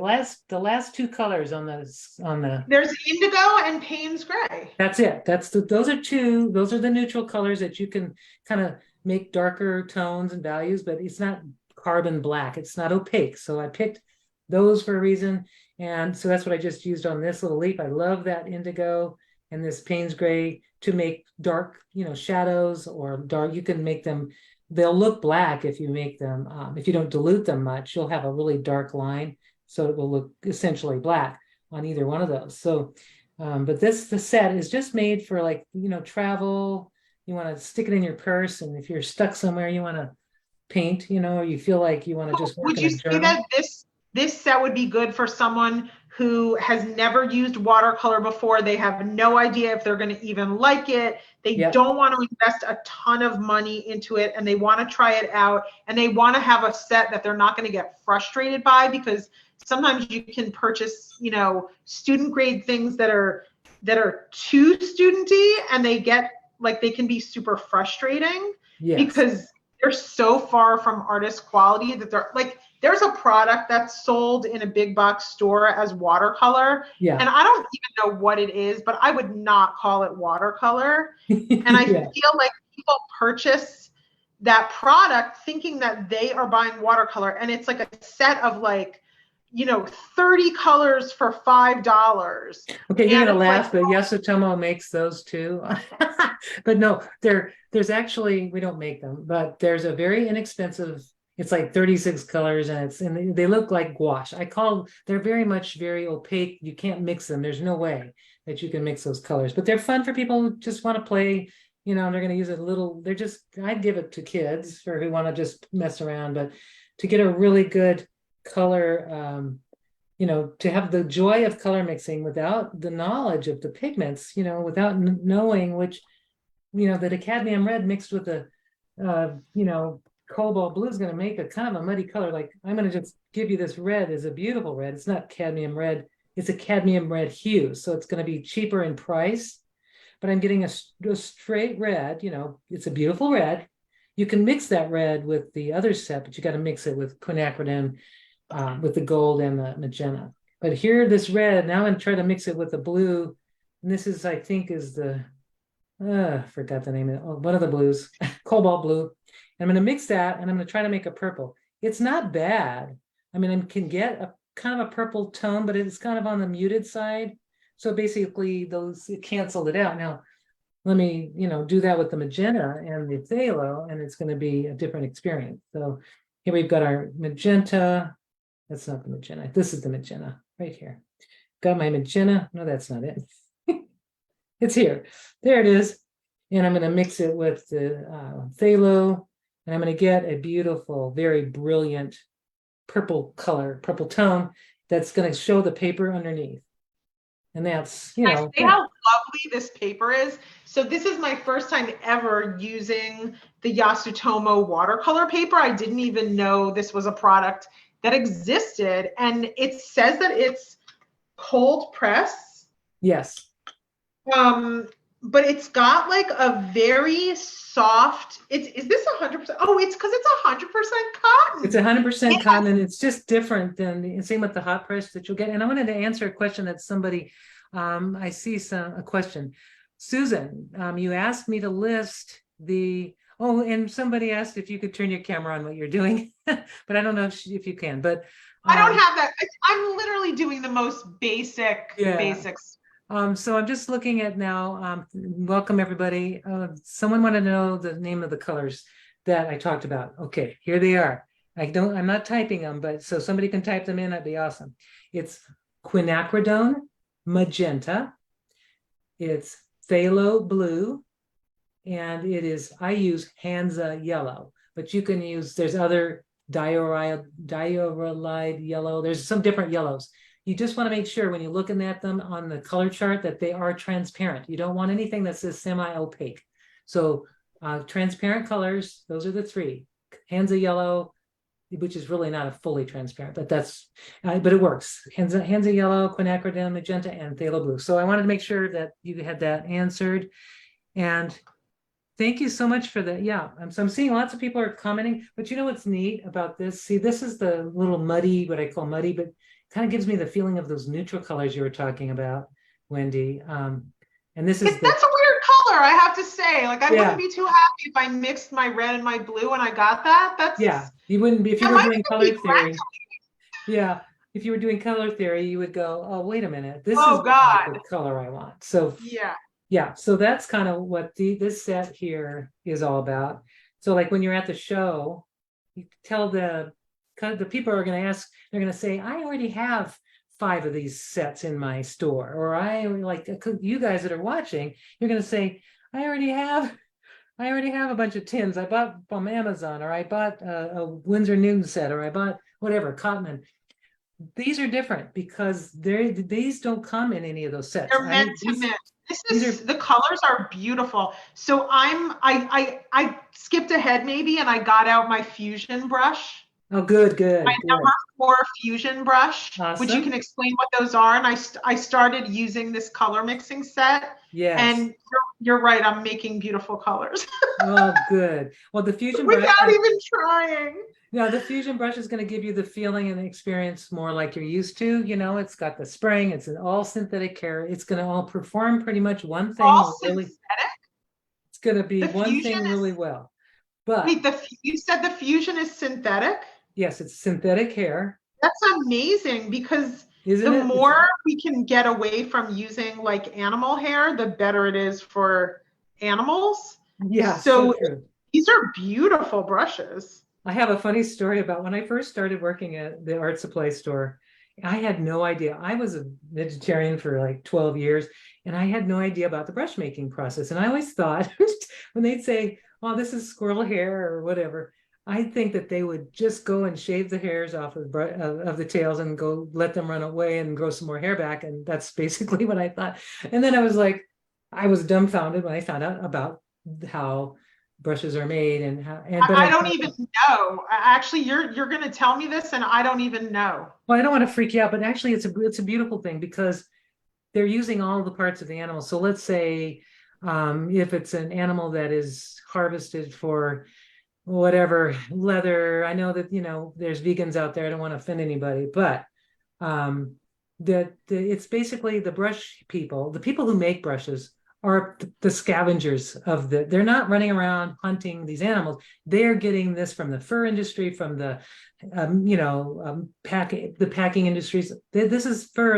Speaker 1: The last two colors on the.
Speaker 2: There's indigo and Payne's gray.
Speaker 1: That's it. Those are the neutral colors that you can kind of make darker tones and values, but it's not carbon black. It's not opaque. So I picked those for a reason. And so that's what I just used on this little leaf. I love that indigo and this Payne's gray to make dark, shadows or dark. You can make them, they'll look black if you make them, if you don't dilute them much, you'll have a really dark line. So it will look essentially black on either one of those. So, but the set is just made for travel. You want to stick it in your purse. And if you're stuck somewhere, you want to paint, or you feel like you want to just work
Speaker 2: Would
Speaker 1: in
Speaker 2: you
Speaker 1: a
Speaker 2: say
Speaker 1: journal.
Speaker 2: that this set would be good for someone who has never used watercolor before? They have no idea if they're going to even like it. They don't want to invest a ton of money into it, and they want to try it out, and they want to have a set that they're not going to get frustrated by, because sometimes you can purchase, student grade things that are too studenty, and they can be super frustrating because they're so far from artist quality that they're like, there's a product that's sold in a big box store as watercolor. Yeah. And I don't even know what it is, but I would not call it watercolor. And I feel like people purchase that product thinking that they are buying watercolor. And it's like a set of 30 colors for $5.
Speaker 1: Okay, you're gonna laugh, but Yasutomo makes those too. But no, there's actually, we don't make them, but there's a very inexpensive, it's like 36 colors, and they look like gouache. They're very opaque. You can't mix them. There's no way that you can mix those colors, but they're fun for people who just want to play, they're going to use a little, I'd give it to kids who want to just mess around, but to get a really good color, to have the joy of color mixing without the knowledge of the pigments, without knowing which, that cadmium red mixed with the, cobalt blue is going to make a kind of a muddy color. Like, I'm going to just give you this red is a beautiful red. It's not cadmium red. It's a cadmium red hue. So it's going to be cheaper in price, but I'm getting a straight red, it's a beautiful red. You can mix that red with the other set, but you got to mix it with quinacridone, with the gold and the magenta. But here, this red, now I'm going to try to mix it with the blue. And this is, I think, is the, forgot the name of it. Oh, one of the blues, cobalt blue. I'm going to mix that, and I'm going to try to make a purple. It's not bad. I mean, I can get a kind of a purple tone, but it's kind of on the muted side. So basically, it canceled it out. Now, let me, do that with the magenta and the phthalo, and it's going to be a different experience. So here we've got our magenta. That's not the magenta. This is the magenta right here. Got my magenta. No, that's not it. It's here. There it is. And I'm going to mix it with the phthalo. And I'm going to get a beautiful, very brilliant purple color, purple tone that's going to show the paper underneath. And that's,
Speaker 2: Can I say how lovely this paper is? So this is my first time ever using the Yasutomo watercolor paper. I didn't even know this was a product that existed. And it says that it's cold press.
Speaker 1: Yes.
Speaker 2: But it's got like a very soft, is this 100%? Oh, it's because it's 100% cotton.
Speaker 1: It's 100% cotton, and it's just different than the same with the hot press that you'll get. And I wanted to answer a question that somebody, I see a question. Susan, you asked me to list and somebody asked if you could turn your camera on what you're doing, but I don't know if you can, but.
Speaker 2: I don't have that. I'm literally doing the most basics.
Speaker 1: So I'm just looking at now, welcome everybody. Someone wanted to know the name of the colors that I talked about. Okay, here they are. I'm not typing them, but so somebody can type them in, that'd be awesome. It's quinacridone magenta, it's phthalo blue, and I use Hansa yellow, but you can use, there's other diorite yellow, there's some different yellows. You just want to make sure when you're looking at them on the color chart that they are transparent. You don't want anything that says semi-opaque. So transparent colors, those are the three. Hansa yellow, which is really not a fully transparent, but but it works. Hansa yellow, quinacridone magenta, and phthalo blue. So I wanted to make sure that you had that answered. And thank you so much for that. Yeah, so I'm seeing lots of people are commenting, but you know what's neat about this? See, this is the little muddy, what I call muddy, but kind of gives me the feeling of those neutral colors you were talking about, Wendy. And this is
Speaker 2: that's a weird color, I have to say. Like I wouldn't be too happy if I mixed my red and my blue and I got that.
Speaker 1: You wouldn't be if you were doing color theory. Yeah, if you were doing color theory, you would go, oh, wait a minute, this is the color I want. So yeah, so that's kind of what this set here is all about. So like when you're at the show, you tell the people are going to ask, they're going to say, I already have 5 of these sets in my store, or you guys that are watching, you're going to say, I already have a bunch of tins I bought from Amazon, or I bought a Winsor Newton set, or I bought whatever, Cotman. These are different because these don't come in any of those sets.
Speaker 2: They're meant to mix. The colors are beautiful. So I skipped ahead maybe, and I got out my fusion brush.
Speaker 1: Oh, good.
Speaker 2: My number 4 fusion brush, which you can explain what those are. And I started using this color mixing set.
Speaker 1: Yes.
Speaker 2: And you're right. I'm making beautiful colors.
Speaker 1: Oh, good. Well, the fusion brush.
Speaker 2: Without even trying.
Speaker 1: Yeah, the fusion brush is going to give you the feeling and the experience more like you're used to. You know, it's got the spring. It's an all synthetic hair. It's going to all perform pretty much one thing.
Speaker 2: All synthetic?
Speaker 1: It's going to be one thing really well. But
Speaker 2: wait, you said the fusion is synthetic?
Speaker 1: Yes, it's synthetic hair.
Speaker 2: That's amazing, because the more we can get away from using like animal hair, the better it is for animals.
Speaker 1: Yeah.
Speaker 2: So these are beautiful brushes.
Speaker 1: I have a funny story about when I first started working at the art supply store. I had no idea. I was a vegetarian for like 12 years, and I had no idea about the brush making process. And I always thought when they'd say, oh, this is squirrel hair or whatever, I think that they would just go and shave the hairs off of the tails and go let them run away and grow some more hair back. And that's basically what I thought. And then I was dumbfounded when I found out about how brushes are made and how. But
Speaker 2: I don't even know. Actually, you're going to tell me this, and I don't even know.
Speaker 1: Well, I don't want to freak you out, but actually, it's a beautiful thing because they're using all the parts of the animal. So let's say if it's an animal that is harvested for whatever leather, I know that there's vegans out there, I don't want to offend anybody, but it's basically the brush people, the people who make brushes are the scavengers of they're not running around hunting these animals. They're getting this from the fur industry, from the packing industries. This is fur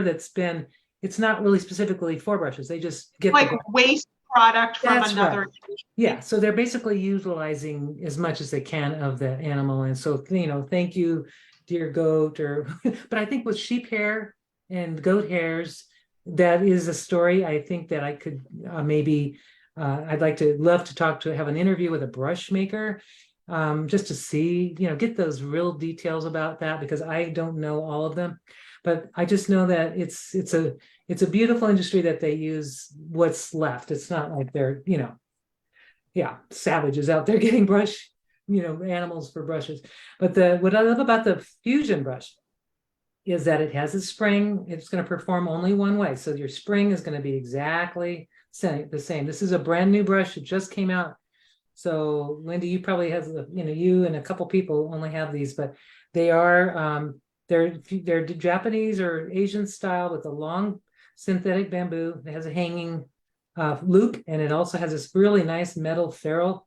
Speaker 1: it's not really specifically for brushes. They just get
Speaker 2: like waste product from another
Speaker 1: industry. Yeah, so they're basically utilizing as much as they can of the animal. And so thank you, dear goat. But I think with sheep hair and goat hairs, that is a story I think that I could maybe I'd love to have an interview with a brush maker just to see, get those real details about that, because I don't know all of them. But I just know that it's a beautiful industry that they use what's left. It's not like they're, yeah, savages out there getting brush, animals for brushes. But what I love about the fusion brush is that it has a spring. It's going to perform only one way. So your spring is going to be exactly the same. This is a brand new brush. It just came out. So Wendy, you probably have, you and a couple people only have these, but they are, they're Japanese or Asian style with a long synthetic bamboo. It has a hanging loop, and it also has this really nice metal ferrule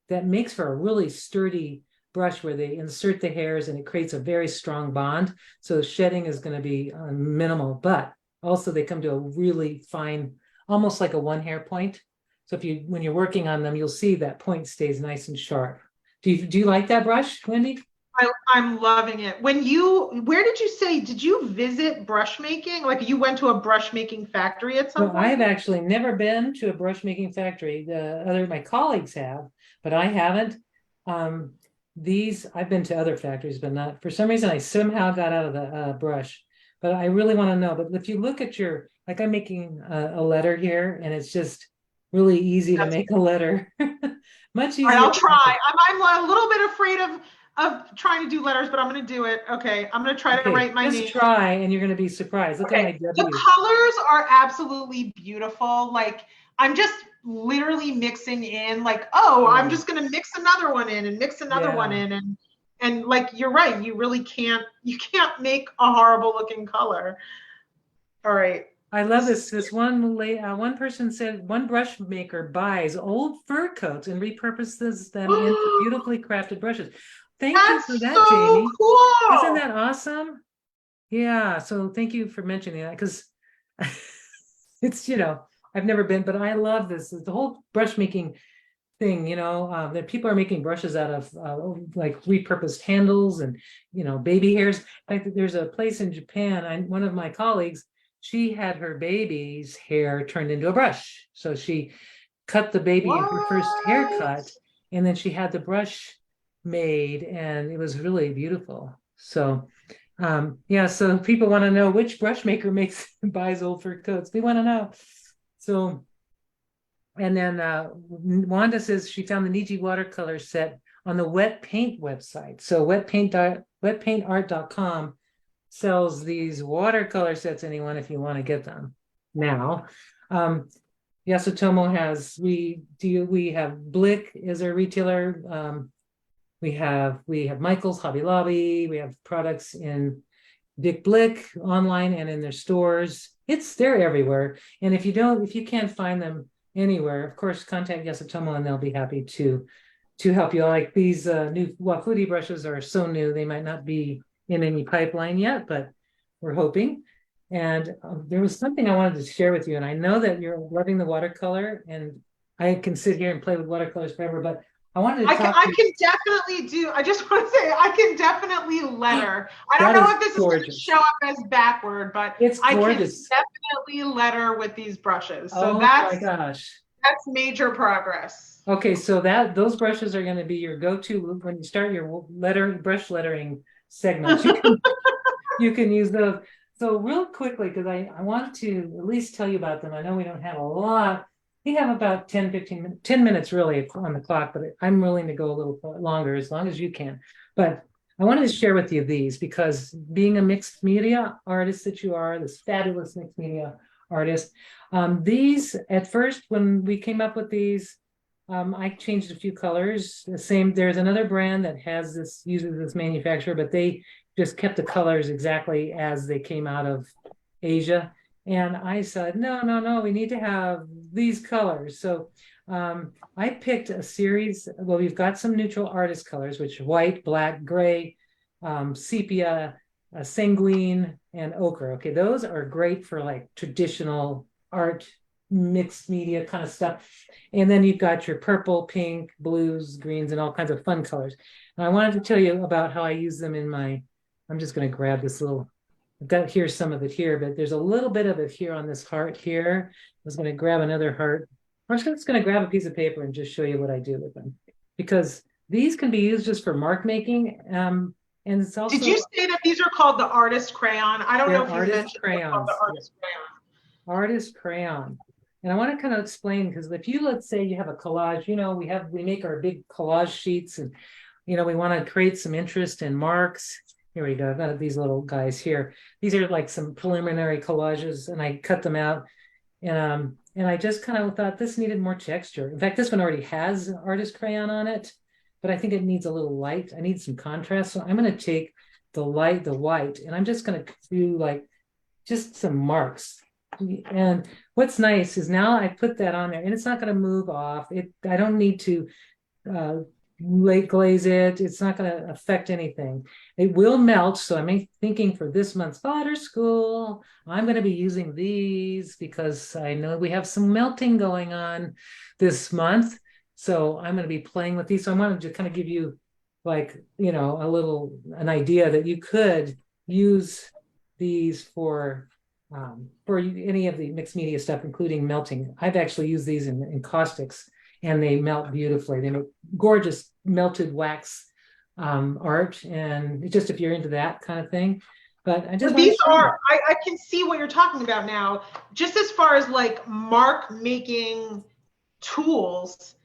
Speaker 1: that makes for a really sturdy brush where they insert the hairs and it creates a very strong bond. So shedding is going to be minimal, but also they come to a really fine, almost like a one hair point. So when you're working on them, you'll see that point stays nice and sharp. Do you like that brush, Wendy?
Speaker 2: I'm loving it. Where did you say, did you visit brush making? Like you went to a brush making factory at some point?
Speaker 1: I have actually never been to a brush making factory. My colleagues have, but I haven't. I've been to other factories, but not, for some reason I somehow got out of the brush, but I really want to know. But if you look at like I'm making a letter here, and it's just really easy to make a letter. Much easier.
Speaker 2: All right, I'll try. I'm a little bit afraid of trying to do letters, but I'm going to do it. Okay, I'm going to try to write my name.
Speaker 1: Just try, and you're going to be surprised. Look at my W.
Speaker 2: The colors are absolutely beautiful. Like I'm just literally mixing in, like, I'm just going to mix another one in and mix another one in, and like you're right, you can't make a horrible looking color. All right.
Speaker 1: I love this. This one person said one brush maker buys old fur coats and repurposes them into beautifully crafted brushes. Thank you for that, Jamie.
Speaker 2: Cool.
Speaker 1: Isn't that awesome? Yeah. So thank you for mentioning that, because it's, I've never been, but I love this. The whole brush making thing, that people are making brushes out of like repurposed handles and, baby hairs. In fact, there's a place in Japan, one of my colleagues, she had her baby's hair turned into a brush. So she cut the baby in her first haircut, and then she had the brush made, and it was really beautiful. So so people want to know which brush maker buys old fur coats. They want to know. So, and then Wanda says she found the Niji watercolor set on the wet paint website. So wetpaintart.com sells these watercolor sets, anyone, if you want to get them now. Yasutomo we have Blick is our retailer. We have Michael's, Hobby Lobby. We have products in Dick Blick online and in their stores. They're everywhere. And if you can't find them anywhere, of course, contact Yasutomo and they'll be happy to help you. Like these new Wafudi brushes are so new, they might not be in any pipeline yet, but we're hoping. And there was something I wanted to share with you, and I know that you're loving the watercolor, and I can sit here and play with watercolors forever, but I wanted to talk
Speaker 2: I can definitely do. I just want to say I can definitely letter. I don't know if this is going to show up as backward, but I can definitely letter with these brushes. So my gosh, that's major progress.
Speaker 1: Okay, so those brushes are going to be your go-to when you start your brush lettering segments. You can use those. So real quickly, because I wanted to at least tell you about them. I know we don't have a lot. We have about 10 minutes really on the clock, but I'm willing to go a little longer as long as you can. But I wanted to share with you these, because being a mixed media artist that you are, this fabulous mixed media artist, these at first when we came up with these, I changed a few colors. There's another brand that uses this manufacturer, but they just kept the colors exactly as they came out of Asia. And I said, no, we need to have these colors. So I picked a series. Well, we've got some neutral artist colors, which are white, black, gray, sepia, sanguine, and ochre. Okay, those are great for like traditional art, mixed media kind of stuff. And then you've got your purple, pink, blues, greens, and all kinds of fun colors. And I wanted to tell you about how I use them I'm just going to grab this I've got here some of it here, but there's a little bit of it here on this heart here. I was going to grab another heart. I'm just going to grab a piece of paper and just show you what I do with them, because these can be used just for mark making. And it's also.
Speaker 2: Did you say that these are called the artist crayon? I don't know if you mentioned they're called the artist crayon.
Speaker 1: Artist crayon. And I want to kind of explain, because if you, let's say you have a collage, we make our big collage sheets, and we want to create some interest in marks. Here we go. I've got these little guys here. These are like some preliminary collages, and I cut them out. And I just kind of thought this needed more texture. In fact, this one already has artist crayon on it, but I think it needs a little light. I need some contrast. So I'm going to take the white, and I'm just going to do like just some marks. And what's nice is now I put that on there, and it's not going to move off. I don't need to glaze it. It's not going to affect anything. It will melt. So I'm thinking for this month's Fodder School, I'm going to be using these because I know we have some melting going on this month. So I'm going to be playing with these. So I wanted to kind of give you like, an idea that you could use these for any of the mixed media stuff, including melting. I've actually used these in caustics, and they melt beautifully. They make gorgeous melted wax art, and just if you're into that kind of thing. But I just
Speaker 2: I can see what you're talking about now. Just as far as like mark making tools,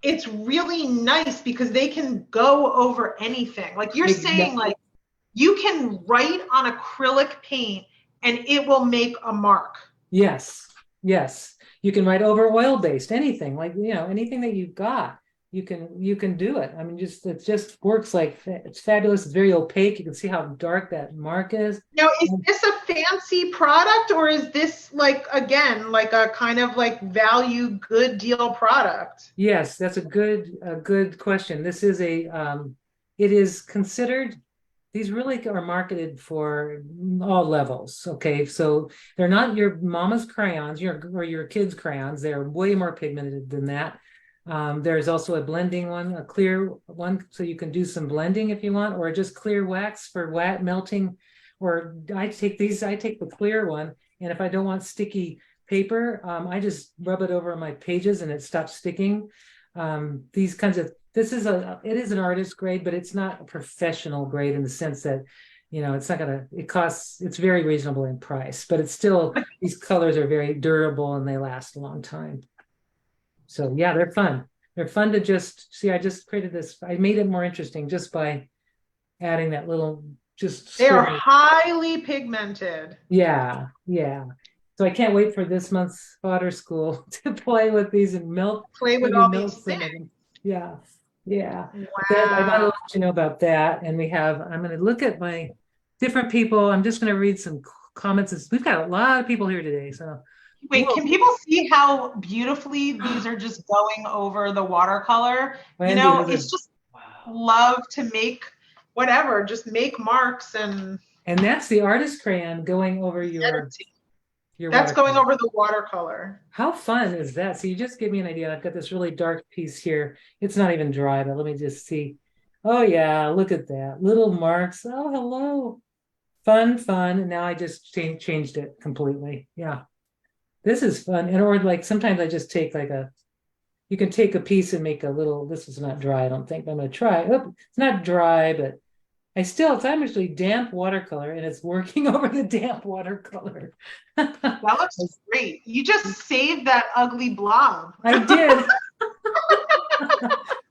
Speaker 2: it's really nice because they can go over anything. Like you're saying, like you can write on acrylic paint and it will make a mark.
Speaker 1: Yes. You can write over oil-based, anything, like, anything that you've got, you can do it. I mean, it just works like, it's fabulous. It's very opaque. You can see how dark that mark is.
Speaker 2: Now, is this a fancy product, or is this like, again, like a kind of like value, good deal product?
Speaker 1: Yes, that's a good question. This is it is considered, these really are marketed for all levels. Okay, so they're not your mama's crayons, or your kids' crayons. They're way more pigmented than that. There's also a blending one, a clear one, so you can do some blending if you want, or just clear wax for melting. Or I take the clear one, and if I don't want sticky paper, I just rub it over my pages and it stops sticking. These kinds of it is an artist grade, but it's not a professional grade in the sense that, it's very reasonable in price, but it's still, these colors are very durable and they last a long time. So yeah, they're fun. They're fun to just see. I just created this. I made it more interesting just by adding that little,
Speaker 2: they're highly pigmented.
Speaker 1: Yeah. So I can't wait for this month's Fodder School to play with these and
Speaker 2: play with all these things.
Speaker 1: Yeah.
Speaker 2: Wow.
Speaker 1: I want to let you know about that. And I'm going to look at my different people. I'm just going to read some comments. We've got a lot of people here today. So
Speaker 2: wait, can people see how beautifully these are just going over the watercolor?
Speaker 1: Wendy,
Speaker 2: it's just love to make whatever, just make marks and
Speaker 1: that's the artist crayon going over your
Speaker 2: that's going over the watercolor.
Speaker 1: How fun is that? So you just gave me an idea. I've got this really dark piece here. It's not even dry, but let me just see. Oh yeah, look at that. Little marks. Oh, hello. Fun. And now I just changed it completely. Yeah. This is fun. And or like sometimes I just take you can take a piece and make a little, this is not dry, I don't think, but I'm gonna try. Oh, it's not dry, but it's actually damp watercolor, and it's working over the damp watercolor.
Speaker 2: That looks great. You just saved that ugly blob.
Speaker 1: I did.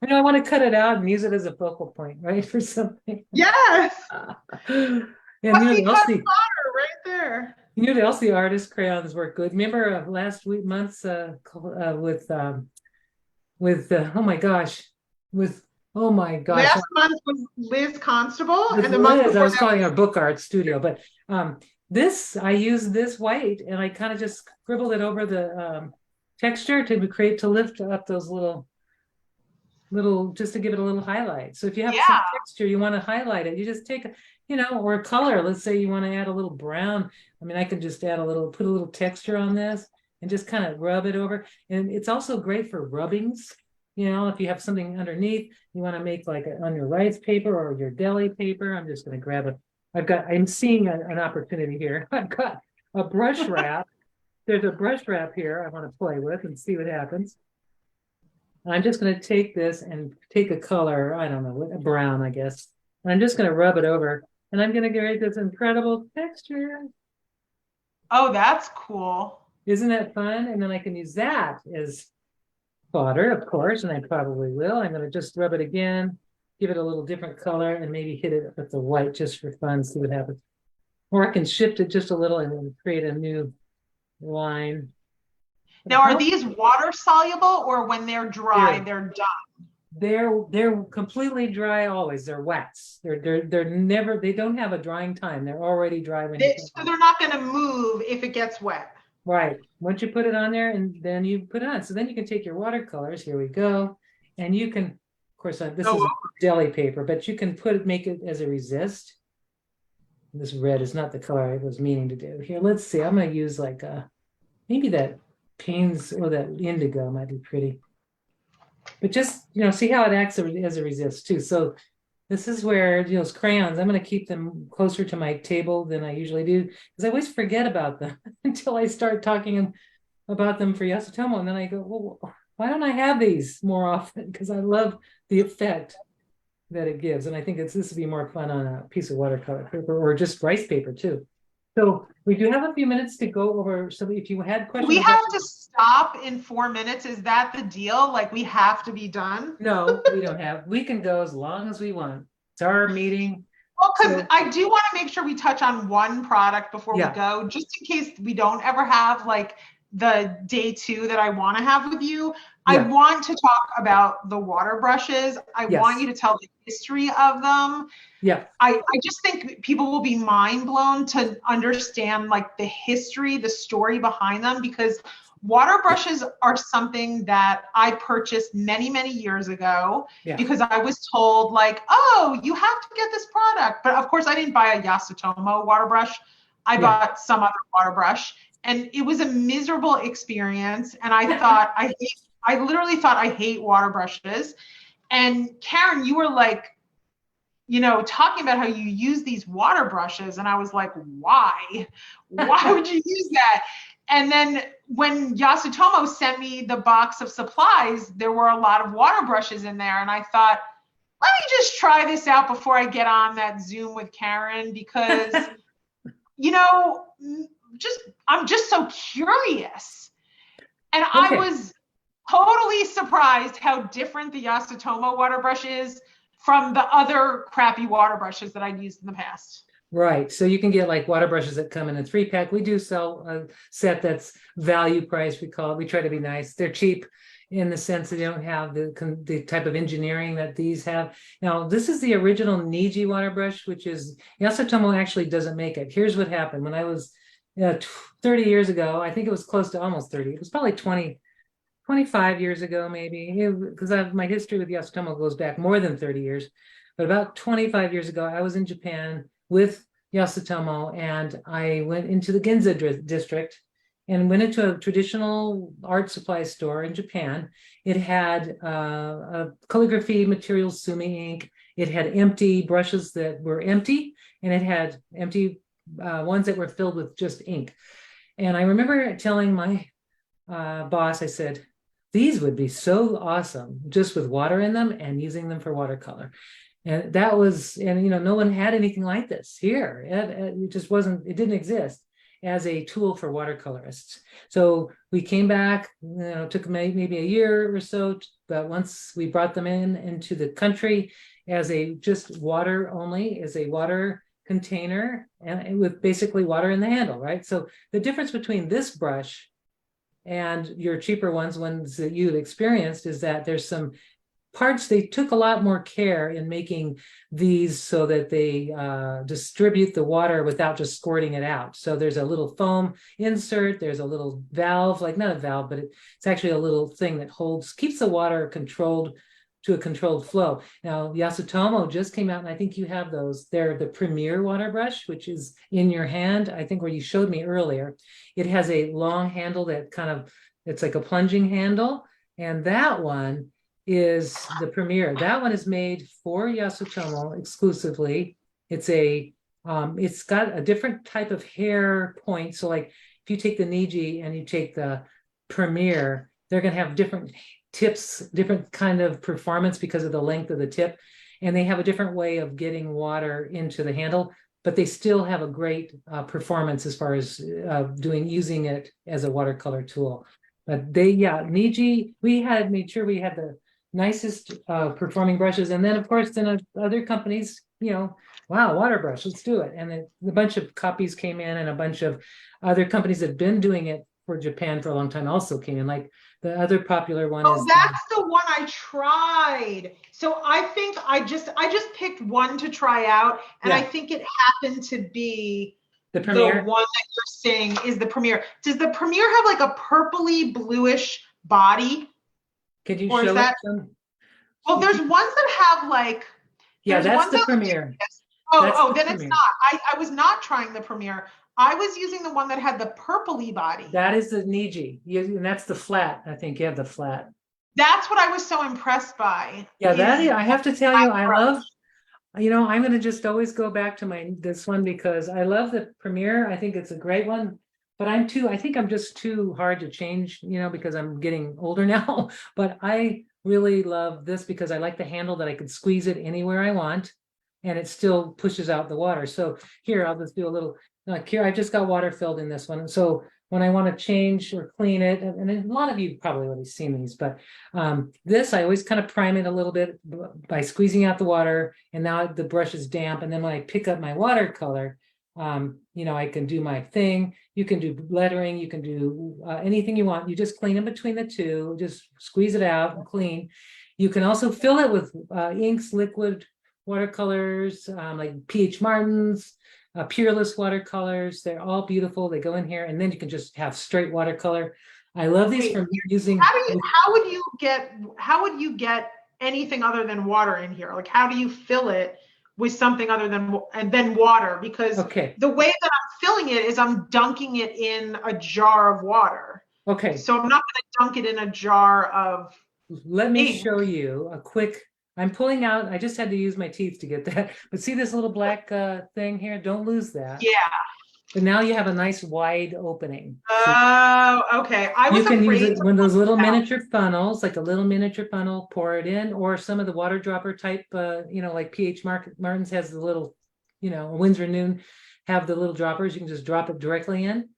Speaker 1: I want to cut it out and use it as a focal point, right, for something.
Speaker 2: Yes.
Speaker 1: Yeah,
Speaker 2: Fodder right there.
Speaker 1: What else the artist crayons work good. Remember last month's oh my gosh.
Speaker 2: Last month was Liz Constable,
Speaker 1: and the month before I was calling our book art studio, but I used this white, and I kind of just scribbled it over the texture to lift up those little, just to give it a little highlight. So if you have some texture, you want to highlight it, you just take or color. Let's say you want to add a little brown. I mean, I can just put a little texture on this and just kind of rub it over. And it's also great for rubbings. If you have something underneath, you want to make like on your rice paper or your deli paper. I'm just going to grab I'm seeing an opportunity here. I've got a brush wrap. There's a brush wrap here I want to play with and see what happens. And I'm just going to take this and take a color, I don't know, a brown, I guess. And I'm just going to rub it over, and I'm going to create this incredible texture.
Speaker 2: Oh, that's cool.
Speaker 1: Isn't that fun? And then I can use that as fodder, of course, and I probably will. I'm going to just rub it again, give it a little different color, and maybe hit it with the white just for fun, see what happens. Or I can shift it just a little and then create a new line.
Speaker 2: Now, are these water soluble, or when they're dry,
Speaker 1: Yeah.
Speaker 2: they're done?
Speaker 1: They're completely dry always. They're wets. They're never, they don't have a drying time. They're already dry when you
Speaker 2: So they're not going to move if it gets wet.
Speaker 1: right. Once you put it on there, and then you put it on. So then you can take your watercolors. Here we go. And you can, of course, this is deli paper, but you can make it as a resist. This red is not the color I was meaning to do. Here, let's see. I'm going to use like maybe that Payne's or that indigo might be pretty. But just, see how it acts as a resist too. So this is where, those crayons, I'm going to keep them closer to my table than I usually do, because I always forget about them until I start talking about them for Yasutomo. And then I go, well, why don't I have these more often? Because I love the effect that it gives. And I think this would be more fun on a piece of watercolor paper or just rice paper too. So we do have a few minutes to go over. So if you had questions.
Speaker 2: We have to stop in 4 minutes. Is that the deal? Like we have to be done?
Speaker 1: No, we don't have. We can go as long as we want. It's our meeting.
Speaker 2: Well, because I do want to make sure we touch on one product before we go, just in case we don't ever have like the day 2 that I want to have with you. I want to talk about the water brushes. I want you to tell the history of them.
Speaker 1: Yeah.
Speaker 2: I just think people will be mind blown to understand like the history, the story behind them, because water brushes are something that I purchased many, many years ago because I was told like, oh, you have to get this product. But of course I didn't buy a Yasutomo water brush. I bought some other water brush, and it was a miserable experience. And I thought, I literally thought I hate water brushes. And Karen, you were like, talking about how you use these water brushes. And I was like, why? Why would you use that? And then when Yasutomo sent me the box of supplies, there were a lot of water brushes in there. And I thought, let me just try this out before I get on that Zoom with Karen, because, I'm just so curious. And I was totally surprised how different the Yasutomo water brush is from the other crappy water brushes that I'd used in the past.
Speaker 1: Right. So you can get like water brushes that come in a 3-pack. We do sell a set that's value price, we call it. We try to be nice. They're cheap in the sense that they don't have the type of engineering that these have. Now, this is the original Niji water brush, which is, Yasutomo actually doesn't make it. Here's what happened. When I was 30 years ago, I think it was close to almost 30. It was probably 25 years ago, maybe, because my history with Yasutomo goes back more than 30 years. But about 25 years ago, I was in Japan with Yasutomo, and I went into the Ginza district and went into a traditional art supply store in Japan. It had a calligraphy material, Sumi ink. It had empty brushes that were empty, and it had empty ones that were filled with just ink. And I remember telling my boss, I said, these would be so awesome just with water in them and using them for watercolor. And that was, no one had anything like this here. It just wasn't, it didn't exist as a tool for watercolorists. So we came back, took maybe a year or so, but once we brought them into the country as a just water only, as a water container, and with basically water in the handle, right? So the difference between this brush and your cheaper ones that you've experienced is that there's some parts, they took a lot more care in making these so that they distribute the water without just squirting it out. So there's a little foam insert, there's a little valve, like not a valve, but it's actually a little thing that keeps the water controlled to a controlled flow. Now, Yasutomo just came out, and I think you have those. They're the Premier water brush, which is in your hand, I think where you showed me earlier. It has a long handle that it's like a plunging handle, and that one is the Premier. That one is made for Yasutomo exclusively. It's got a different type of hair point. So like if you take the Niji and you take the Premier, they're going to have different tips, different kind of performance because of the length of the tip. And they have a different way of getting water into the handle, but they still have a great performance as far as using it as a watercolor tool. But Niji, we had made sure we had the nicest performing brushes. And then of course, then other companies, wow, water brush, let's do it. And then a bunch of copies came in, and a bunch of other companies that have been doing it for Japan for a long time also came in. Like the other popular one is
Speaker 2: that's the one I tried. So I think I just picked one to try out, and I think it happened to be
Speaker 1: the Premiere.
Speaker 2: The one that you're saying is the Premiere. Does the Premiere have like a purpley bluish body?
Speaker 1: Could you show that?
Speaker 2: Well, there's ones that have like.
Speaker 1: That's the Premiere.
Speaker 2: Then it's not. I was not trying the Premiere. I was using the one that had the purpley body.
Speaker 1: That is the Niji, and that's the flat. I think you have the flat.
Speaker 2: That's what I was so impressed by.
Speaker 1: I have to tell you, I love. I'm going to just always go back to this one because I love the Premiere. I think it's a great one, but I think I'm just too hard to change, because I'm getting older now. But I really love this because I like the handle that I could squeeze it anywhere I want, and it still pushes out the water. So here, I'll just do a little. Here, I just got water filled in this one. So when I want to change or clean it, and a lot of you probably already seen these, but this, I always kind of prime it a little bit by squeezing out the water, and now the brush is damp. And then when I pick up my watercolor, I can do my thing. You can do lettering, you can do anything you want. You just clean in between the two, just squeeze it out and clean. You can also fill it with inks, liquid watercolors, like P.H. Martin's, Peerless watercolors. They're all beautiful. They go in here, and then you can just have straight watercolor. I love these from using.
Speaker 2: How would you get anything other than water in here? Like, how do you fill it with something other than water? Because the way that I'm filling it is I'm dunking it in a jar of water.
Speaker 1: Okay.
Speaker 2: So I'm not going to dunk it in a jar of.
Speaker 1: Let me show you a quick. I'm pulling out, I just had to use my teeth to get that. But see this little black thing here? Don't lose that.
Speaker 2: Yeah.
Speaker 1: But now you have a nice wide opening.
Speaker 2: Oh, okay.
Speaker 1: You can use it one of those little miniature funnels, like a little miniature funnel, pour it in, or some of the water dropper type, like P.H. Martin's has the little, Windsor Noon have the little droppers. You can just drop it directly in.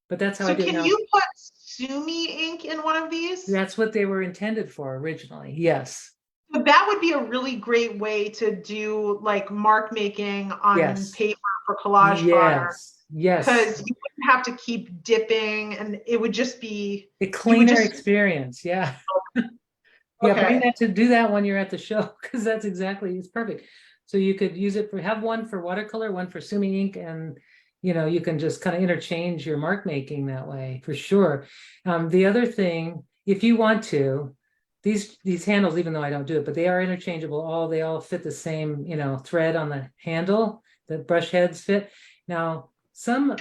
Speaker 1: But that's how I do it now.
Speaker 2: Can you put Sumi ink in one of these?
Speaker 1: That's what they were intended for originally, yes.
Speaker 2: But that would be a really great way to do like mark making on paper for collage fodder.
Speaker 1: Yes.
Speaker 2: Because you wouldn't have to keep dipping, and it would just be
Speaker 1: a cleaner experience. Yeah. Bring that to do that when you're at the show, because it's perfect. So you could use it have one for watercolor, one for Sumi ink, and you can just kind of interchange your mark making that way for sure. The other thing, if you want to, these handles, even though I don't do it, but they are interchangeable. They all fit the same, thread on the handle. The brush heads fit. Now,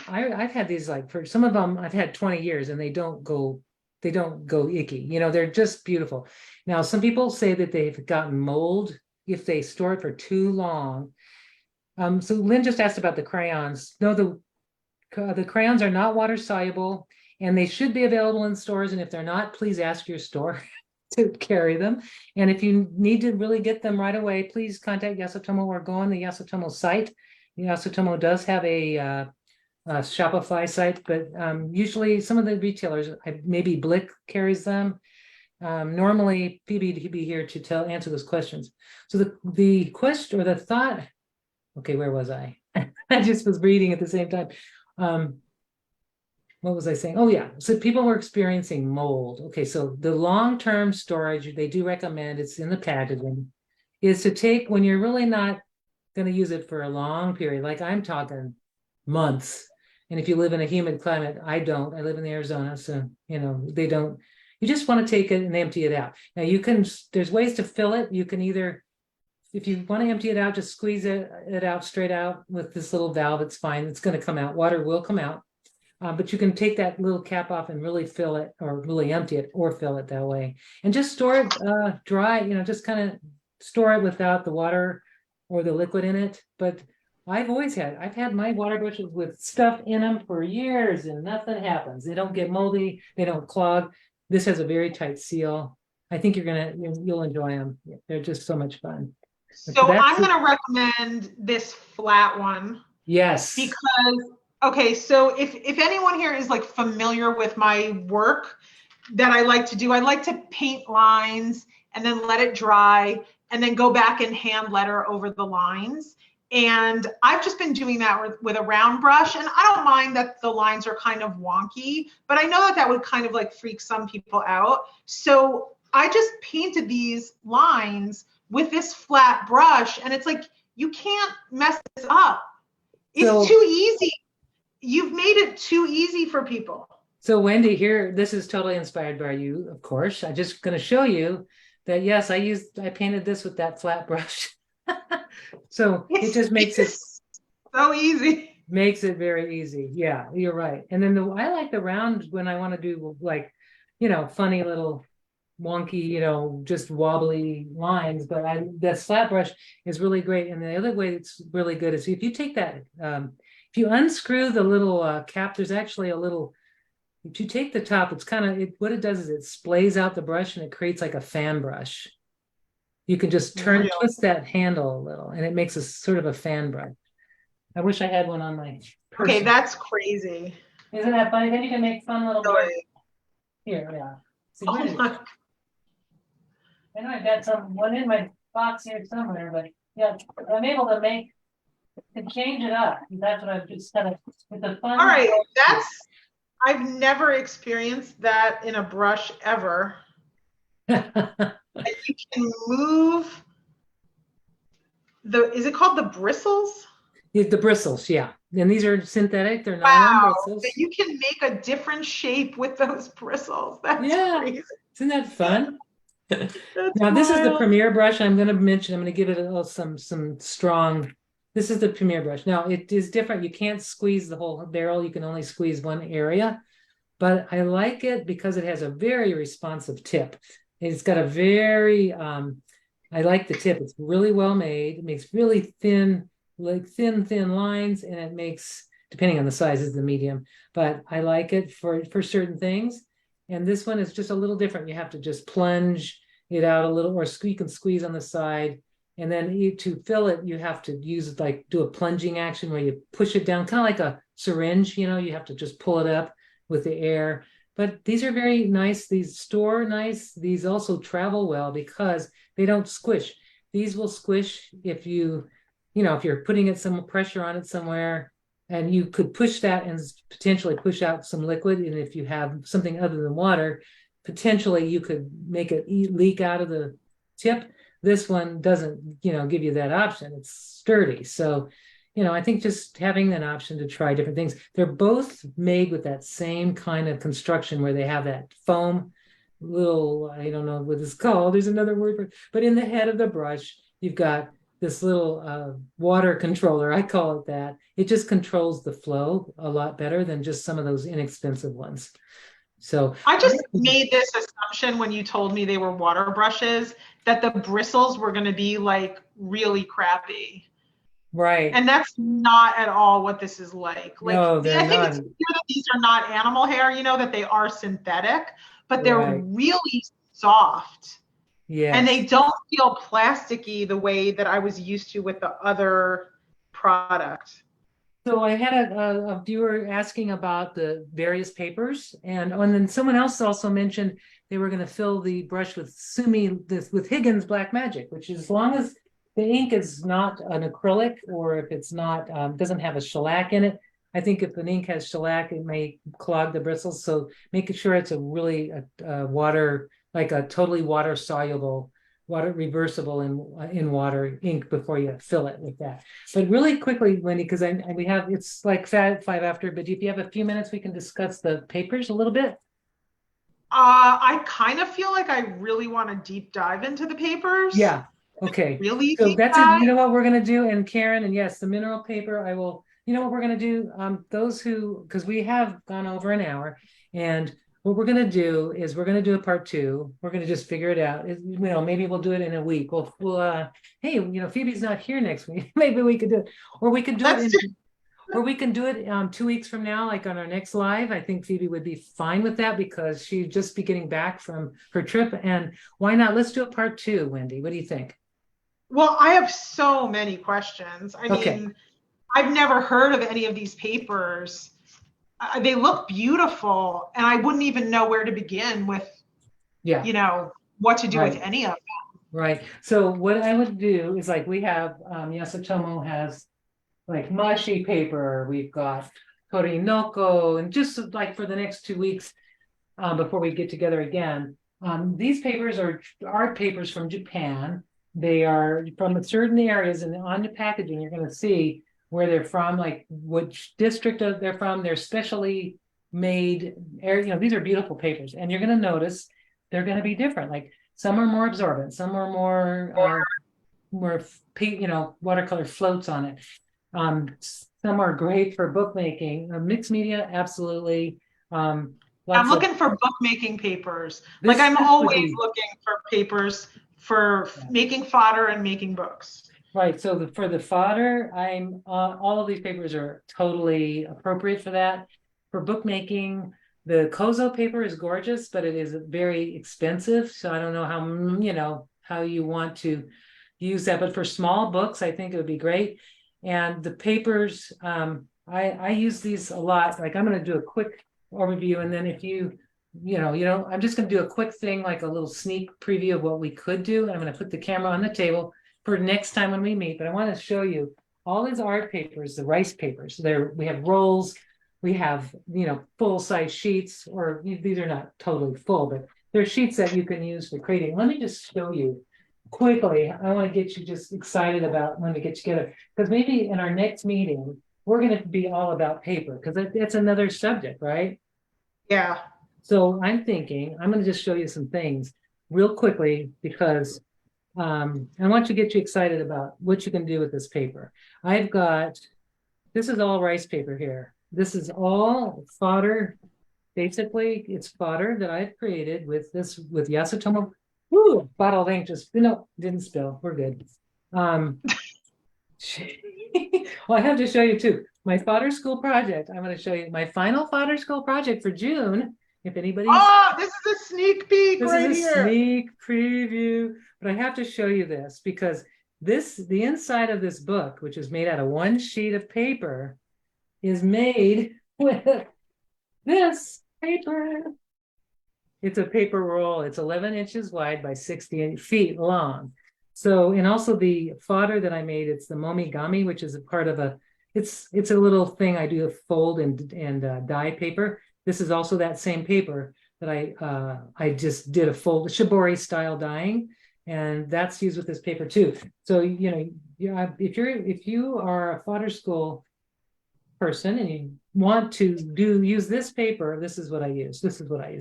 Speaker 1: I've had these for some of them I've had 20 years, and they don't go icky. They're just beautiful. Now, some people say that they've gotten mold if they store it for too long. So Lynn just asked about the crayons. No, the crayons are not water soluble, and they should be available in stores. And if they're not, please ask your store to carry them. And if you need to really get them right away, please contact Yasutomo or go on the Yasutomo site. Yasutomo does have a Shopify site, but usually some of the retailers, maybe Blick carries them. Normally, Phoebe to be here to answer those questions. So the question or the thought. Okay, where was I? I just was reading at the same time. What was I saying? Oh, yeah. So people were experiencing mold. Okay, so the long-term storage, they do recommend, it's in the packaging, is to take when you're really not going to use it for a long period, like I'm talking months. And if you live in a humid climate, I don't. I live in Arizona, so, they don't. You just want to take it and empty it out. Now, there's ways to fill it. You can either, if you want to empty it out, just squeeze it out straight out with this little valve. It's fine. It's going to come out. Water will come out. But you can take that little cap off and really fill it, or really empty it, or fill it that way. And just store it dry, just kind of store it without the water or the liquid in it. But I've had my water brushes with stuff in them for years, and nothing happens. They don't get moldy. They don't clog. This has a very tight seal. I think you'll enjoy them. They're just so much fun.
Speaker 2: So I'm going to recommend this flat one.
Speaker 1: Yes.
Speaker 2: Because, okay, so if anyone here is like familiar with my work that I like to do, I like to paint lines and then let it dry and then go back and hand letter over the lines. And I've just been doing that with a round brush. And I don't mind that the lines are kind of wonky, but I know that that would kind of like freak some people out. So I just painted these lines with this flat brush, and it's like, you can't mess this up. It's too easy. You've made it too easy for people.
Speaker 1: So Wendy, here, this is totally inspired by you, of course. I'm just going to show you that, yes, I painted this with that flat brush. So it just makes it
Speaker 2: so easy.
Speaker 1: Makes it very easy. Yeah, you're right. And then I like the round when I want to do like, funny little wonky, just wobbly lines, but that flat brush is really great. And the other way it's really good is if you take that, if you unscrew the little cap, there's actually a little, if you take the top, it's kind of, what it does is it splays out the brush and it creates like a fan brush. You can just twist that handle a little and it makes a sort of a fan brush. I wish I had one on my person.
Speaker 2: Okay, that's crazy.
Speaker 1: Isn't that funny? Then you can make fun little brush. Here, yeah. See, I know I got one in my box here somewhere, but yeah, I'm able to change it up. That's what I've just kind of, with the fun.
Speaker 2: All right, I've never experienced that in a brush ever. And you can move is it called the bristles?
Speaker 1: The bristles, yeah. And these are synthetic, they're nylon bristles.
Speaker 2: You can make a different shape with those bristles. That's crazy.
Speaker 1: Isn't that fun? Now this is the Premier brush. I'm going to give it some strong. This is the Premier brush. Now it is different. You can't squeeze the whole barrel. You can only squeeze one area, but I like it because it has a very responsive tip. It's got a very, I like the tip. It's really well made. It makes really thin lines, and it makes, depending on the size, is the medium, but I like it for certain things. And this one is just a little different. You have to just plunge it out a little, or you can squeeze on the side. And then to fill it, you have to do a plunging action where you push it down, kind of like a syringe, you have to just pull it up with the air. But these are very nice. These store nice. These also travel well because they don't squish. These will squish if if you're putting some pressure on it somewhere, and you could push that and potentially push out some liquid. And if you have something other than water, potentially you could make it leak out of the tip. This one doesn't, give you that option. It's sturdy. So, I think just having an option to try different things. They're both made with that same kind of construction where they have that foam little, I don't know what it's called. There's another word for it. But in the head of the brush, you've got this little water controller. I call it that. It just controls the flow a lot better than just some of those inexpensive ones. So
Speaker 2: I just made this assumption when you told me they were water brushes that the bristles were going to be like really crappy.
Speaker 1: Right.
Speaker 2: And that's not at all what this is like.
Speaker 1: No, they're
Speaker 2: I think
Speaker 1: not.
Speaker 2: it's clear that these are not animal hair, that they are synthetic, but they're really soft.
Speaker 1: Yeah.
Speaker 2: And they don't feel plasticky the way that I was used to with the other product.
Speaker 1: So I had a viewer asking about the various papers, and then someone else also mentioned they were going to fill the brush with Sumi, with Higgins Black Magic, which is, as long as the ink is not an acrylic, or if it's not, doesn't have a shellac in it. I think if an ink has shellac, it may clog the bristles. So making sure it's a really water, like a totally water soluble, water reversible in water ink before you fill it with that. But really quickly, Wendy, because it's like 5 after, but if you have a few minutes, we can discuss the papers a little bit.
Speaker 2: I kind of feel like I really want to deep dive into the papers.
Speaker 1: Yeah. Okay.
Speaker 2: Really?
Speaker 1: So that's it. What we're going to do. And Karen, and yes, the mineral paper, I will, what we're going to do, because we have gone over an hour, and what we're going to do is we're going to do a part 2. We're going to just figure it out. Maybe we'll do it in a week. Hey, Phoebe's not here next week. Maybe we could do it, or we could do it. Or we can do it 2 weeks from now, like on our next live. I think Phoebe would be fine with that because she'd just be getting back from her trip. And why not? Let's do it part 2, Wendy. What do you think?
Speaker 2: Well, I have so many questions. I
Speaker 1: Okay.
Speaker 2: mean, I've never heard of any of these papers. They look beautiful, and I wouldn't even know where to begin with,
Speaker 1: Yeah.
Speaker 2: what to do with
Speaker 1: Right.
Speaker 2: any of
Speaker 1: Right. So what I would do is like we have Yasutomo has like mashi paper, we've got torinoko, and just like for the next 2 weeks before we get together again. These papers are art papers from Japan. They are from certain areas, and on the packaging, you're going to see where they're from, like which district they're from. They're specially made. These are beautiful papers, and you're going to notice they're going to be different. Like some are more absorbent, some are more watercolor floats on it. Some are great for bookmaking. Mixed media, absolutely.
Speaker 2: I'm
Speaker 1: Lots of
Speaker 2: looking for bookmaking papers. Like
Speaker 1: this
Speaker 2: I'm
Speaker 1: this would
Speaker 2: always
Speaker 1: be
Speaker 2: looking for papers for
Speaker 1: yeah.
Speaker 2: making fodder and making books.
Speaker 1: Right. So for the fodder, I'm all of these papers are totally appropriate for that. For bookmaking, the Kozo paper is gorgeous, but it is very expensive. So I don't know how you want to use that. But for small books, I think it would be great. And the papers, I use these a lot. Like I'm going to do a quick overview, and then if I'm just going to do a quick thing, like a little sneak preview of what we could do. And I'm going to put the camera on the table for next time when we meet. But I want to show you all these art papers, the rice papers. We have rolls, we have full size sheets, or these are not totally full, but they're sheets that you can use for creating. Let me just show you quickly. I want to get you just excited about when we get together, because maybe in our next meeting we're going to be all about paper, because that's another subject, right?
Speaker 2: Yeah.
Speaker 1: So I'm thinking I'm going to just show you some things real quickly, because I want to get you excited about what you can do with this paper. This is all rice paper here. This is all fodder. Basically, it's fodder that I've created with Yasutomo. Ooh, bottle of ink didn't spill. We're good. Well, I have to show you too. My fodder school project. I'm going to show you my final fodder school project for June. If anybody's
Speaker 2: Oh, this is a sneak peek
Speaker 1: This is
Speaker 2: right
Speaker 1: a
Speaker 2: here.
Speaker 1: sneak preview, but I have to show you this because the inside of this book, which is made out of one sheet of paper, is made with this paper. It's a paper roll. It's 11 inches wide by 60 feet long. So, and also the fodder that I made, it's the momigami, which is a part of it's a little thing I do, fold and dye paper. This is also that same paper that I just did a fold shibori style dyeing, and that's used with this paper too. So if you are a fodder school person and you want to use this paper, this is what I use.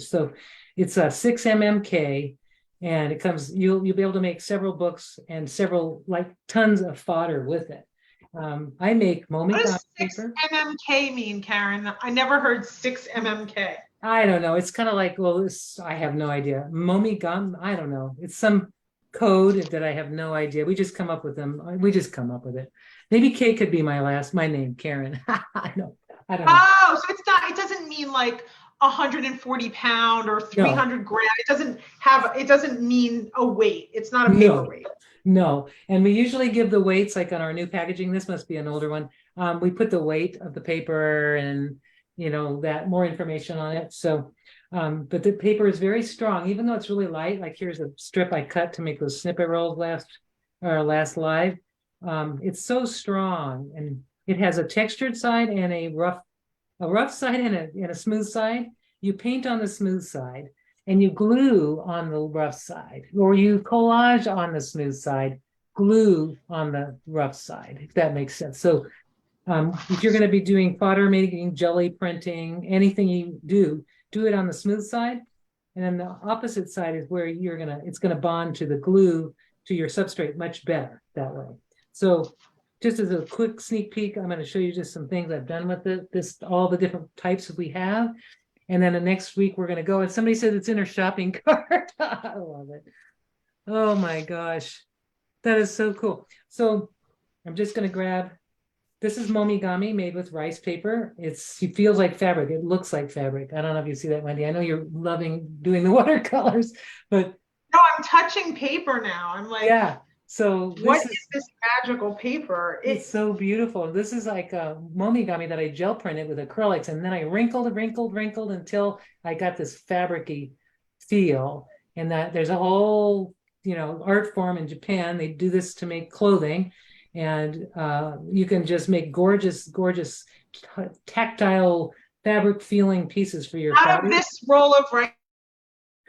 Speaker 1: So it's a 6 mmK, and it comes. You'll be able to make several books and several tons of fodder with it. I make
Speaker 2: What
Speaker 1: momigami
Speaker 2: does 6
Speaker 1: paper.
Speaker 2: mmK mean, Karen? I never heard 6 mmK.
Speaker 1: I don't know. It's kind of like, I have no idea. Momigami, I don't know. It's some code that I have no idea. We just come up with them. We just come up with it. Maybe K could be my name, Karen. I don't know.
Speaker 2: Oh, so it doesn't mean like 140-pound or 300 grams. It doesn't mean a weight. It's not a paperweight.
Speaker 1: No. And we usually give the weights like on our new packaging. This must be an older one. We put the weight of the paper and that more information on it. So, but the paper is very strong, even though it's really light. Like here's a strip I cut to make those snippet rolls last live. It's so strong, and it has a textured side and a rough side and a smooth side. You paint on the smooth side and you glue on the rough side, or you collage on the smooth side, glue on the rough side, if that makes sense. So if you're going to be doing fodder making, jelly printing, anything you do it on the smooth side. And then the opposite side is where it's going to bond to the glue to your substrate much better that way. So just as a quick sneak peek, I'm going to show you just some things I've done with all the different types that we have. And then the next week we're going to go, and somebody said it's in her shopping cart. I love it. Oh my gosh. That is so cool. So I'm just going to grab This is momigami made with rice paper. It feels like fabric. It looks like fabric. I don't know if you see that, Wendy. I know you're loving doing the watercolors, but
Speaker 2: No, I'm touching paper now. I'm like,
Speaker 1: yeah. So
Speaker 2: what is this magical paper?
Speaker 1: it's so beautiful. This is like a momigami that I gel printed with acrylics, and then I wrinkled until I got this fabricy feel. And that there's a whole, art form in Japan. They do this to make clothing, and you can just make gorgeous tactile fabric feeling pieces for your
Speaker 2: Out of this roll of rice.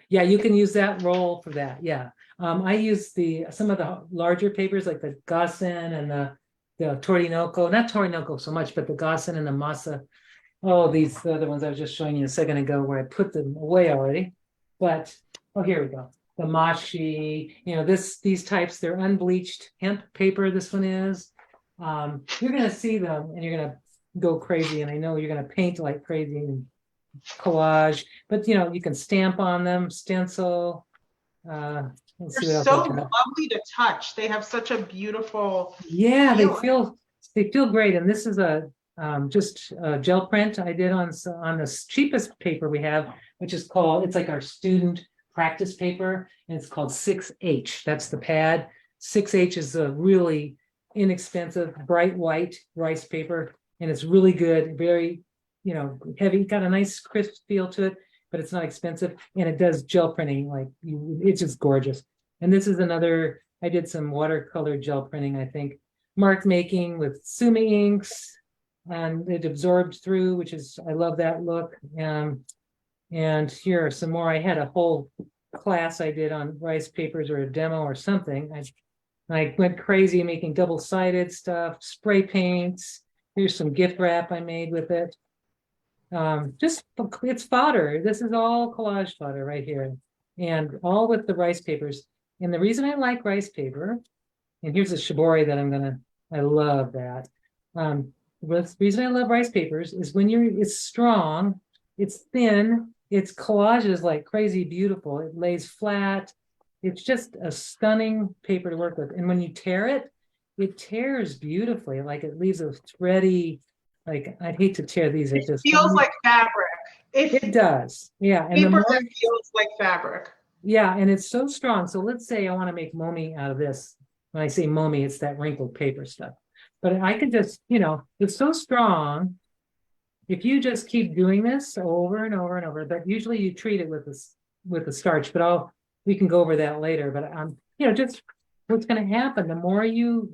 Speaker 1: Yeah, you can use that roll for that. Yeah. I use some of the larger papers like the Gassen and the Torinoko, not Torinoko so much, but the Gassen and the Masa. Oh, these are the ones I was just showing you a second ago where I put them away already. But here we go. The Mashi, these types, they're unbleached hemp paper. This one is. You're gonna see them and you're gonna go crazy. And I know you're gonna paint like crazy and collage, but you can stamp on them, stencil.
Speaker 2: They're so lovely to touch. They have such a beautiful
Speaker 1: they feel great. And this is just a gel print I did on the cheapest paper we have, which is it's like our student practice paper, and it's called 6H. That's the pad. 6H is a really inexpensive bright white rice paper, and it's really good, very heavy, got a nice crisp feel to it, but it's not expensive, and it does gel printing. It's just gorgeous. And this is another, I did some watercolor gel printing, I think, mark making with Sumi inks, and it absorbed through, which is, I love that look. And here are some more. I had a whole class I did on rice papers, or a demo or something. I went crazy making double-sided stuff, spray paints. Here's some gift wrap I made with it. It's fodder. This is all collage fodder right here, and all with the rice papers. And the reason I like rice paper, and here's a shibori that I love that. The reason I love rice papers is it's strong, it's thin, its collage is like crazy beautiful. It lays flat. It's just a stunning paper to work with. And when you tear it, it tears beautifully. Like it leaves a thready, like I'd hate to tear these.
Speaker 2: It feels like fabric.
Speaker 1: It does. Yeah. And
Speaker 2: paper that feels like fabric.
Speaker 1: Yeah. And it's so strong. So let's say I want to make momi out of this. When I say momi, it's that wrinkled paper stuff. But I could just, it's so strong. If you just keep doing this over and over and over, but usually you treat it with a starch, but we can go over that later. But just what's going to happen, the more you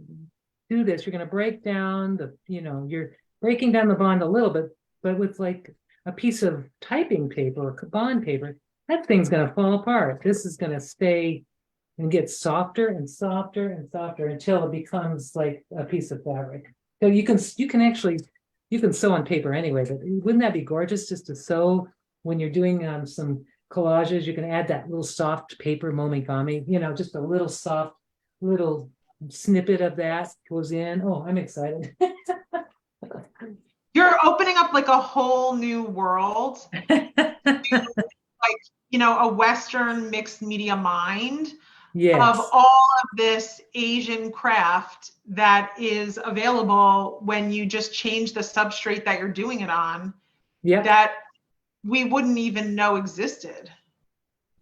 Speaker 1: do this, you're going to break down you're breaking down the bond a little bit, but with like a piece of typing paper or bond paper, that thing's going to fall apart. This is going to stay and get softer and softer and softer until it becomes like a piece of fabric. So you can sew on paper anyway, but wouldn't that be gorgeous just to sew when you're doing some collages? You can add that little soft paper momigami, just a little soft little snippet of that goes in. Oh, I'm excited.
Speaker 2: You're opening up like a whole new world. A Western mixed media mind. Yes. Of all of this Asian craft that is available when you just change the substrate that you're doing it on, that we wouldn't even know existed.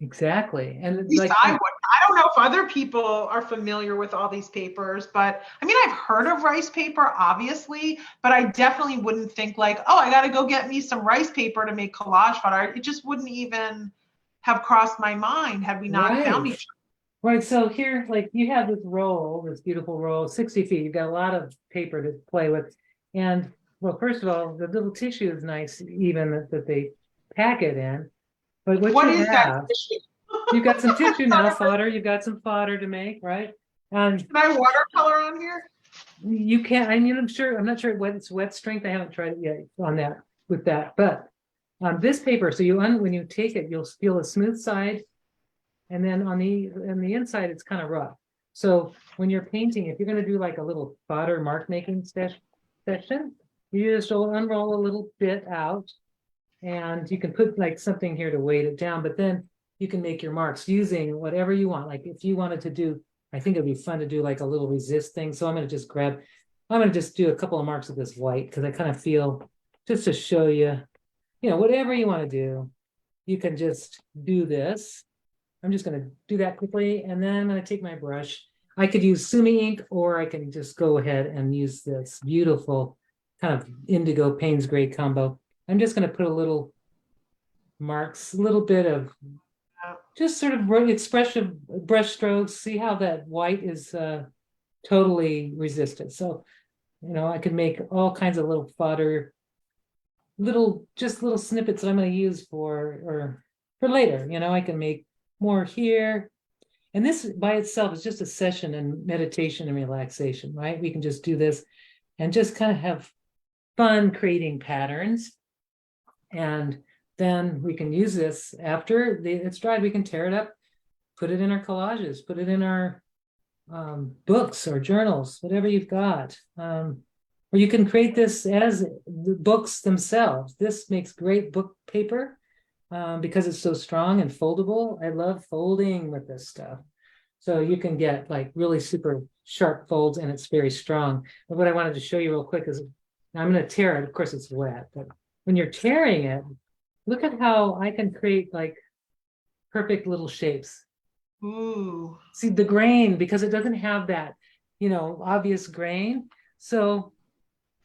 Speaker 1: Exactly. And
Speaker 2: at least I would. I don't know if other people are familiar with all these papers, but I mean, I've heard of rice paper, obviously, but I definitely wouldn't think like, oh, I got to go get me some rice paper to make collage fodder. It just wouldn't even have crossed my mind had we not found each other.
Speaker 1: Right, so here, like you have this beautiful roll, 60 feet. You've got a lot of paper to play with. And well, first of all, the little tissue is nice, even that they pack it in. But what you have, you've got some tissue now, fodder. You've got some fodder to make, right?
Speaker 2: Can I watercolor on here?
Speaker 1: You can. I'm not sure what it's wet strength. I haven't tried it yet on that with that. But this paper, so when you take it, you'll feel a smooth side. And then on the inside, it's kind of rough. So when you're painting, if you're going to do like a little fodder mark making session, you just unroll a little bit out, and you can put like something here to weight it down. But then you can make your marks using whatever you want. Like if you wanted to do, I think it'd be fun to do like a little resist thing. So I'm going to just grab I'm going to just do a couple of marks of this white because I kind of feel, just to show you, whatever you want to do, you can just do this. I'm just going to do that quickly, and then I'm going to take my brush. I could use Sumi ink, or I can just go ahead and use this beautiful kind of indigo Payne's gray combo. I'm just going to put a little marks, a little bit of just sort of expressive brush strokes. See how that white is totally resistant. So, I could make all kinds of little fodder, just little snippets that I'm going to use for later. I can make more here. And this by itself is just a session in meditation and relaxation, right? We can just do this and just kind of have fun creating patterns. And then we can use this after it's dried. We can tear it up, put it in our collages, put it in our books or journals, whatever you've got. Or you can create this as the books themselves. This makes great book paper because it's so strong and foldable. I love folding with this stuff. So you can get like really super sharp folds, and it's very strong. But what I wanted to show you real quick is I'm going to tear it. Of course, it's wet, but when you're tearing it, look at how I can create like perfect little shapes.
Speaker 2: Ooh.
Speaker 1: See the grain, because it doesn't have that, obvious grain. So,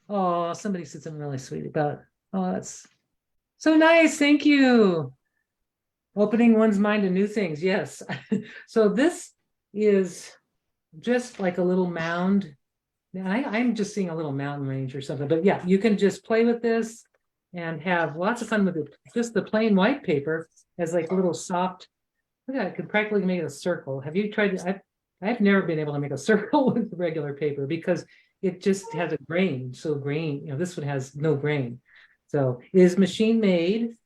Speaker 1: oh, somebody said something really sweet about, oh, that's so nice. Thank you. Opening one's mind to new things. Yes. So this is just like a little mound. I'm just seeing a little mountain range or something, but yeah, you can just play with this and have lots of fun with it. Just the plain white paper as like a little soft, look at it, I could practically make a circle. Have you tried? I've never been able to make a circle with regular paper because it just has a grain. So grain, this one has no grain. So it is machine made,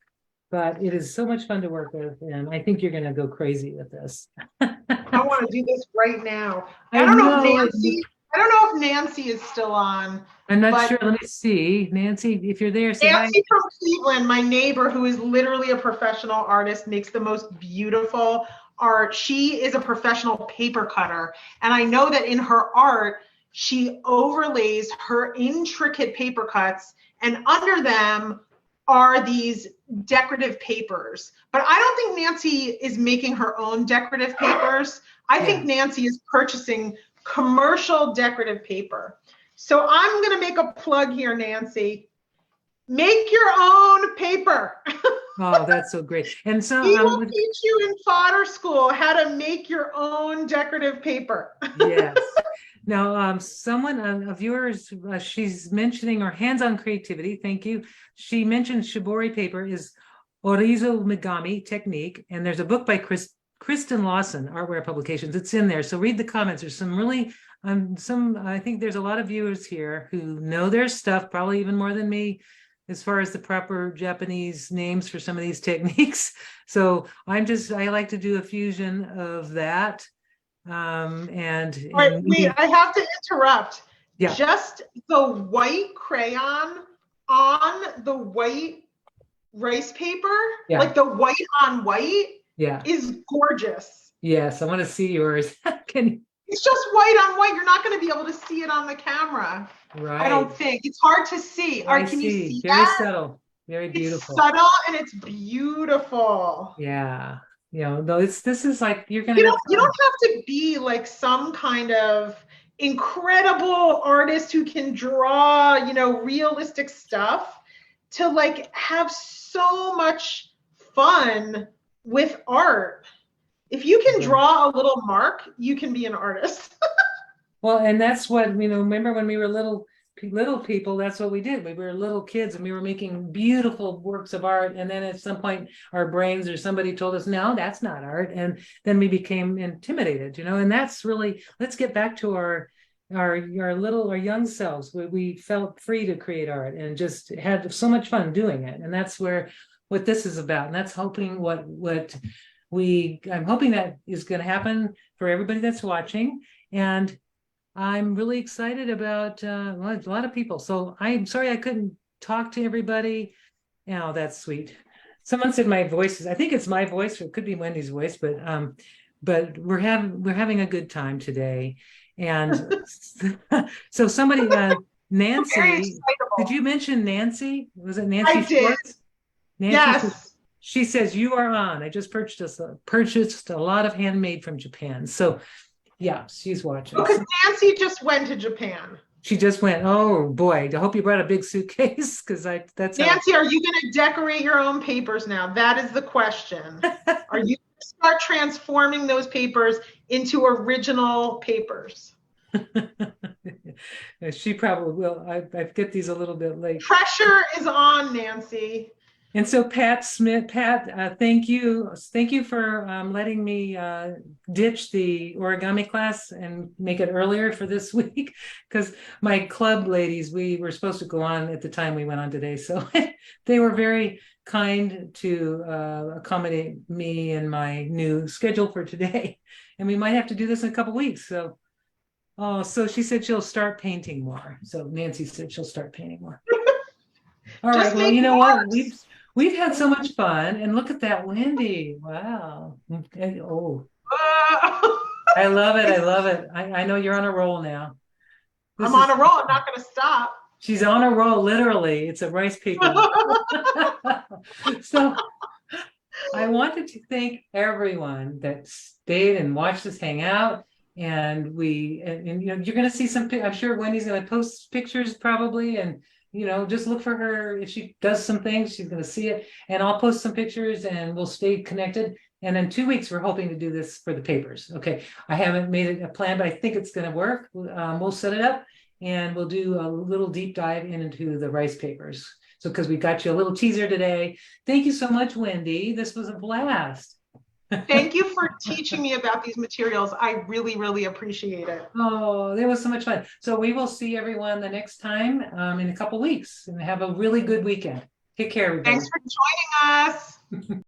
Speaker 1: but it is so much fun to work with. And I think you're going to go crazy with this.
Speaker 2: I want to do this right now. I don't know if Nancy is still on.
Speaker 1: I'm not sure. Let me see. Nancy, if you're there, say
Speaker 2: Nancy
Speaker 1: hi.
Speaker 2: from Cleveland, my neighbor, who is literally a professional artist, makes the most beautiful art. She is a professional paper cutter. And I know that in her art, she overlays her intricate paper cuts, and under them are these decorative papers. But I don't think Nancy is making her own decorative papers. I think Nancy is purchasing commercial decorative paper. So I'm going to make a plug here, Nancy. Make your own paper.
Speaker 1: Oh, that's so great. And so
Speaker 2: we will teach you in Fodder School how to make your own decorative paper.
Speaker 1: Yes. Now, someone, a viewer, she's mentioning our hands-on creativity. Thank you. She mentioned shibori paper is Orizo Megami technique. And there's a book by Kristen Lawson, Artware Publications. It's in there. So read the comments. There's some really, I think there's a lot of viewers here who know their stuff, probably even more than me, as far as the proper Japanese names for some of these techniques. So I like to do a fusion of that.
Speaker 2: Wait, I have to interrupt. Yeah. Just the white crayon on the white rice paper, like the white on white, is gorgeous.
Speaker 1: Yes, I want to see yours.
Speaker 2: It's just white on white. You're not going to be able to see it on the camera. Right. I don't think. It's hard to see. Can you see
Speaker 1: very
Speaker 2: that?
Speaker 1: Very subtle. Very beautiful.
Speaker 2: It's subtle and it's beautiful.
Speaker 1: Yeah. This is like you don't
Speaker 2: have to be like some kind of incredible artist who can draw, realistic stuff to like have so much fun with art. If you can draw a little mark, you can be an artist.
Speaker 1: Well, and that's what, remember when we were little people, that's what we did. We were little kids and we were making beautiful works of art. And then at some point our brains or somebody told us, no, that's not art. And then we became intimidated, and that's really, let's get back to our young selves where we felt free to create art and just had so much fun doing it. And that's what this is about. And that's hoping I'm hoping that is going to happen for everybody that's watching. And I'm really excited about a lot of people. So I'm sorry I couldn't talk to everybody. Oh, that's sweet. Someone said my voice I think it's my voice, or it could be Wendy's voice, but we're having a good time today. And so somebody,
Speaker 2: Very
Speaker 1: Nancy, did
Speaker 2: excitable.
Speaker 1: you mention Nancy? Was it
Speaker 2: I
Speaker 1: Nancy
Speaker 2: did.
Speaker 1: Schwartz? Nancy,
Speaker 2: Yes.
Speaker 1: she says you are on. I just purchased a lot of handmade from Japan. So yeah, she's watching.
Speaker 2: Because
Speaker 1: So
Speaker 2: Nancy just went to Japan.
Speaker 1: she just went, oh boy, I hope you brought a big suitcase because that's how.
Speaker 2: Nancy, are you going to decorate your own papers now? That is the question. Are you going to start transforming those papers into original papers?
Speaker 1: She probably will. I get these a little bit late.
Speaker 2: Pressure is on, Nancy.
Speaker 1: And so Pat Smith, Pat, thank you. Thank you for letting me ditch the origami class and make it earlier for this week. Because my club ladies, we were supposed to go on at the time we went on today. So they were very kind to accommodate me and my new schedule for today. And we might have to do this in a couple weeks. So, oh, so she said she'll start painting more. So Nancy said she'll start painting more. All right.
Speaker 2: Just
Speaker 1: Well,
Speaker 2: make
Speaker 1: you know what?
Speaker 2: marks.
Speaker 1: We've had so much fun, and look at that, Wendy. Wow. Okay. Oh,
Speaker 2: Uh,
Speaker 1: I love it. I love it. I know you're on a roll now. This
Speaker 2: I'm
Speaker 1: is
Speaker 2: on a roll. I'm not going to stop.
Speaker 1: She's on a roll, literally. It's a rice paper. So I wanted to thank everyone that stayed and watched us hang out. And you know, you're going to see some, I'm sure Wendy's going to post pictures probably, and you know, just look for her. If she does some things, she's going to see it. And I'll post some pictures and we'll stay connected. And in 2 weeks, we're hoping to do this for the papers. Okay. I haven't made it a plan, but I think it's going to work. We'll set it up and we'll do a little deep dive into the rice papers. So, because we got you a little teaser today. Thank you so much, Wendy. This was a blast.
Speaker 2: Thank you for teaching me about these materials. I really, really appreciate it.
Speaker 1: Oh, that was so much fun. So we will see everyone the next time in a couple weeks, and have a really good weekend. Take care, everybody.
Speaker 2: Thanks for joining us.